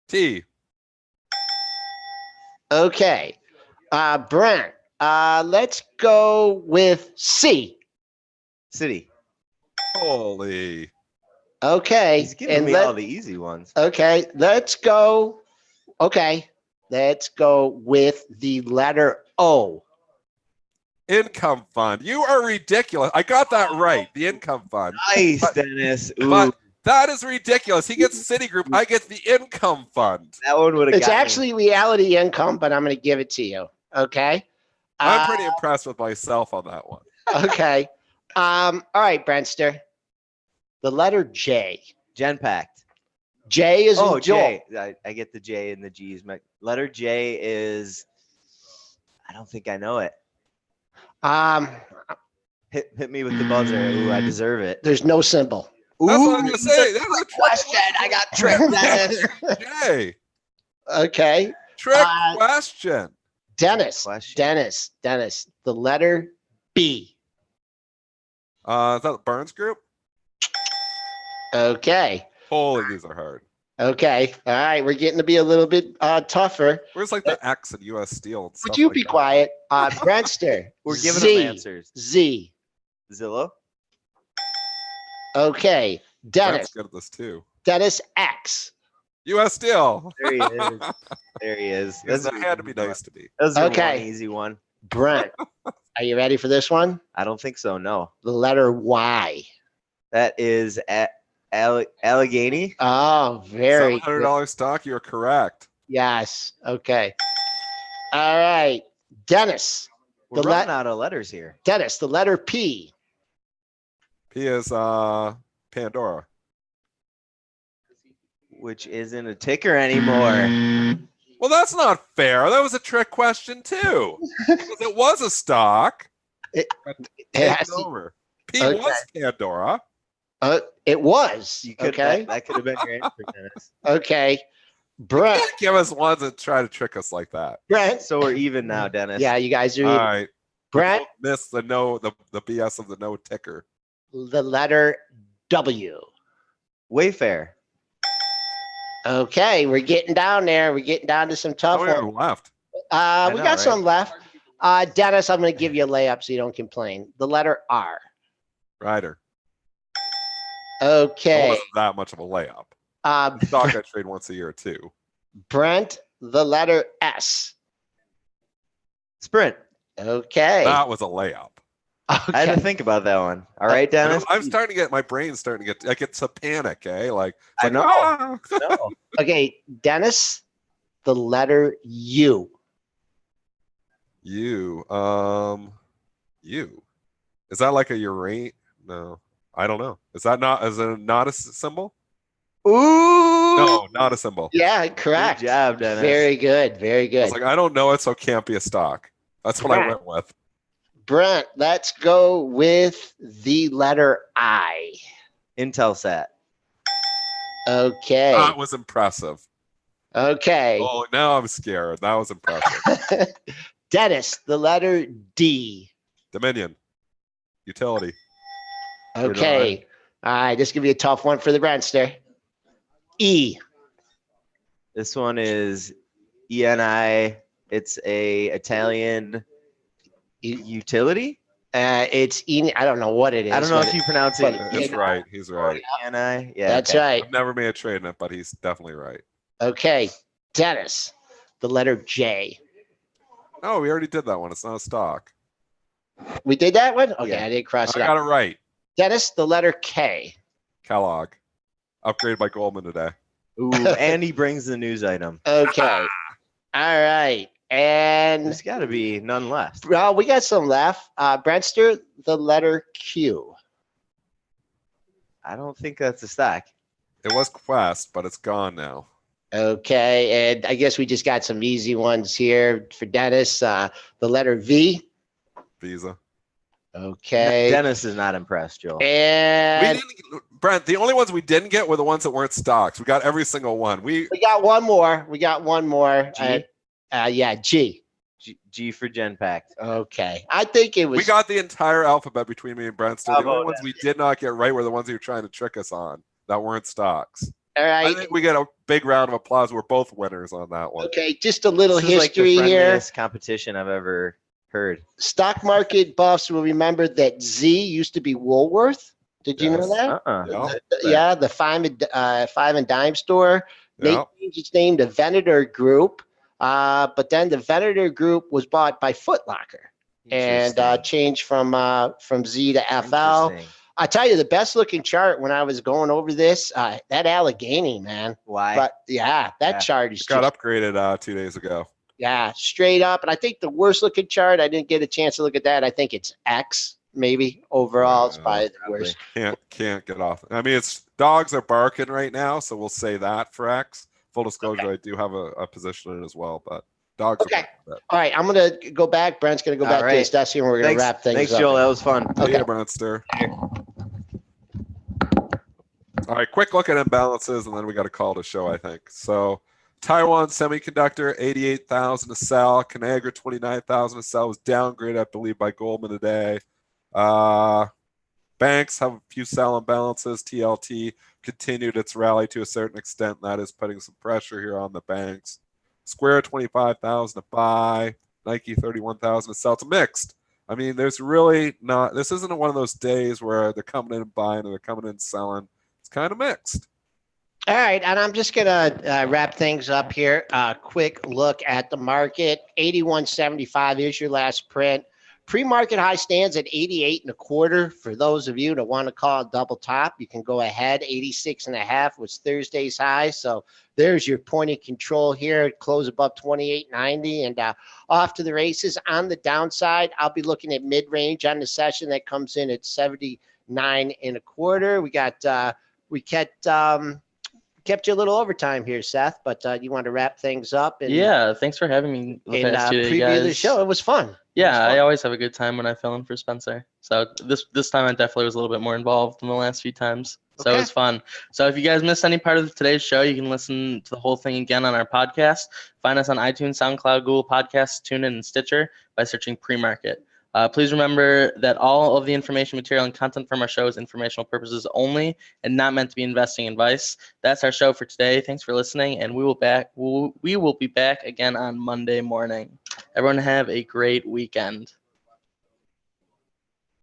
T. Okay. Brent. Let's go with C. City. Holy. Okay. He's giving and me all the easy ones. Okay, let's go. Okay, let's go with the letter O. Income fund. You are ridiculous. I got that right. The income fund. Nice, Dennis. Ooh. But That is ridiculous. He gets Citigroup. I get the income fund. That one would have. It's actually reality income, but I'm going to give it to you. Okay. I'm pretty impressed with myself on that one. Okay. All right, Brentster. The letter J. Genpact. J is Oh, in Joel. J. I get the J and the G's. My letter J is. I don't think I know it. Hit me with the buzzer. Ooh, I deserve it. There's no symbol. That's what I'm going to say. That's a Question. I got tricked. Dennis. Jay. Okay. Trick question. Dennis. Question. Dennis. The letter B. Is that the Burns Group? Okay. Holy, these are hard. Okay. All right. We're getting to be a little bit tougher. Where's like the X in U.S. Steel? And Would stuff you like be that? quiet? Brentster. We're giving Z. them answers. Z. Zillow. Okay. Dennis. Brent's good at this too. Dennis X. U.S. Steel. There he is. There he is. That had to be nice to me. That's Okay. one easy one. Brent. Are you ready for this one? I don't think so. No. The letter Y. That is Allegheny. Oh, very good. $700 stock. You're correct. Yes. Okay. All right. Dennis. We're The running out of letters here. Dennis, the letter P. P is Pandora. Which isn't a ticker anymore. Well, that's not fair. That was a trick question too. Because it was a stock. It Take has it to- over. P Okay. was Pandora. It was. You could, Okay. that could have been your answer, Dennis. Okay. You Brent. can't give us ones that try to trick us like that. Brent. So we're even now, Dennis. Yeah, you guys are All even. right. Brent, Miss the BS of the no ticker. the letter W. Wayfair. Okay, we're getting down there. We're getting down to some tough Oh, ones. we left. We know, got right? some left. Dennis, I'm going to give you a layup so you don't complain. The letter R. Ryder. It Okay. wasn't that much of a layup. Stock I trade once a year too. Brent, the letter S. Sprint. Okay. That was a layup. I had to Okay. think about that one. All right, Dennis. I'm starting to get my brain's starting to get like it's a panic, eh? Like I it's know. ah! No. Okay, Dennis, the letter U. You. You. Is that like a uranium? No, I don't know. Is it not a symbol? Ooh. No, not a symbol. Yeah, correct. Good job, Dennis. Very good. Very I good. was like, I don't know it, so it can't be a stock. That's what I Right. went with. Brent, let's go with the letter I. Intelsat. Okay. That was impressive. Okay. Oh, now I'm scared. That was impressive. Dennis, the letter D. Dominion. Utility. Okay. All right. This could be a tough one for the Brentster. E. This one is ENI. It's a Italian utility. It's E. I don't know what it is. I don't know but if you pronounce but it. That's right. He's right. ENI. Yeah. That's okay. right. I've never made a trade in it, but he's definitely right. Okay. Dennis, the letter J. Oh, we already did that one. It's not a stock. We did that one? Okay. Yeah. I didn't cross I it got out. it right. Dennis, the letter K. Kellogg. Upgraded by Goldman today. Ooh, and he brings the news item. Okay. All right. And There's got to be none left. well, we got some left. Brentster, the letter Q. I don't think that's a stock. It was Quest, but it's gone now. Okay. And I guess we just got some easy ones here for Dennis. The letter V. Visa. Okay. Dennis is not impressed, Joel. We And didn't, Brent, the only ones we didn't get were the ones that weren't stocks. We got every single one. we got one more. G? Yeah, G. G for Genpact. Okay. I think it was. We got the entire alphabet between me and Brent. So the Bravo, only ones we did not get right were the ones you were trying to trick us on that weren't stocks. all I right. think we get a big round of applause. We're both winners on that one. Okay. Just a little This is like the history here. friendliest competition I've ever heard. Stock market buffs will remember that Z used to be Woolworth. Did you know Yes. that? Yeah. Yeah, the five and dime store. They Yeah. changed its name to Venator Group, but then the Venator Group was bought by Foot Locker and Interesting. changed from Z to FL. Interesting. I tell you, the best looking chart when I was going over this, that Allegheny, man. Why? But yeah, that Yeah. chart is Got just, upgraded 2 days ago. yeah, straight up. And I think the worst looking chart, I didn't get a chance to look at that. I think it's X, maybe overall. It's probably the worst. Can't get off. I mean, it's dogs are barking right now, so we'll say that for X. Full disclosure, I do have a position in it as well, but dogs Okay. are barking. All right, I'm going to go back. Brent's going to go All back to his right. desk here, and we're going to Thanks, wrap things thanks, up. Joel. That was fun. Okay. Yeah, Brentster. All right, quick look at imbalances, and then we got a call to show, I think. So Taiwan Semiconductor, 88,000 to sell. Conagra, 29,000 to sell. Was downgraded, I believe, by Goldman today. Banks have a few sell imbalances. TLT continued its rally to a certain extent. That is putting some pressure here on the banks. Square, 25,000 to buy. Nike, 31,000 to sell. It's mixed. I mean, there's really not. This isn't one of those days where they're coming in and buying or they're coming in and selling. It's kind of mixed. All right, and I'm just going to wrap things up here. Quick look at the market. 81.75 is your last print. Pre-market high stands at 88.25. For those of you that want to call it double top, you can go ahead. 86.5 was Thursday's high. So there's your point of control here. Close above 28.90 and off to the races. On the downside, I'll be looking at mid-range on the session that comes in at 79.25. We got kept you a little overtime here, Seth, but you want to wrap things up and Yeah, thanks for having me the past 2 days, preview guys. the show. It was fun. Yeah, I always have a good time when I fill in for Spencer. So this time I definitely was a little bit more involved than the last few times. So it Okay. was fun. So if you guys missed any part of today's show, you can listen to the whole thing again on our podcast. Find us on iTunes, SoundCloud, Google Podcasts, TuneIn, and Stitcher by searching Pre-Market. Please remember that all of the information, material, and content from our show is informational purposes only and not meant to be investing advice. That's our show for today. Thanks for listening, and we will be back again on Monday morning. Everyone have a great weekend.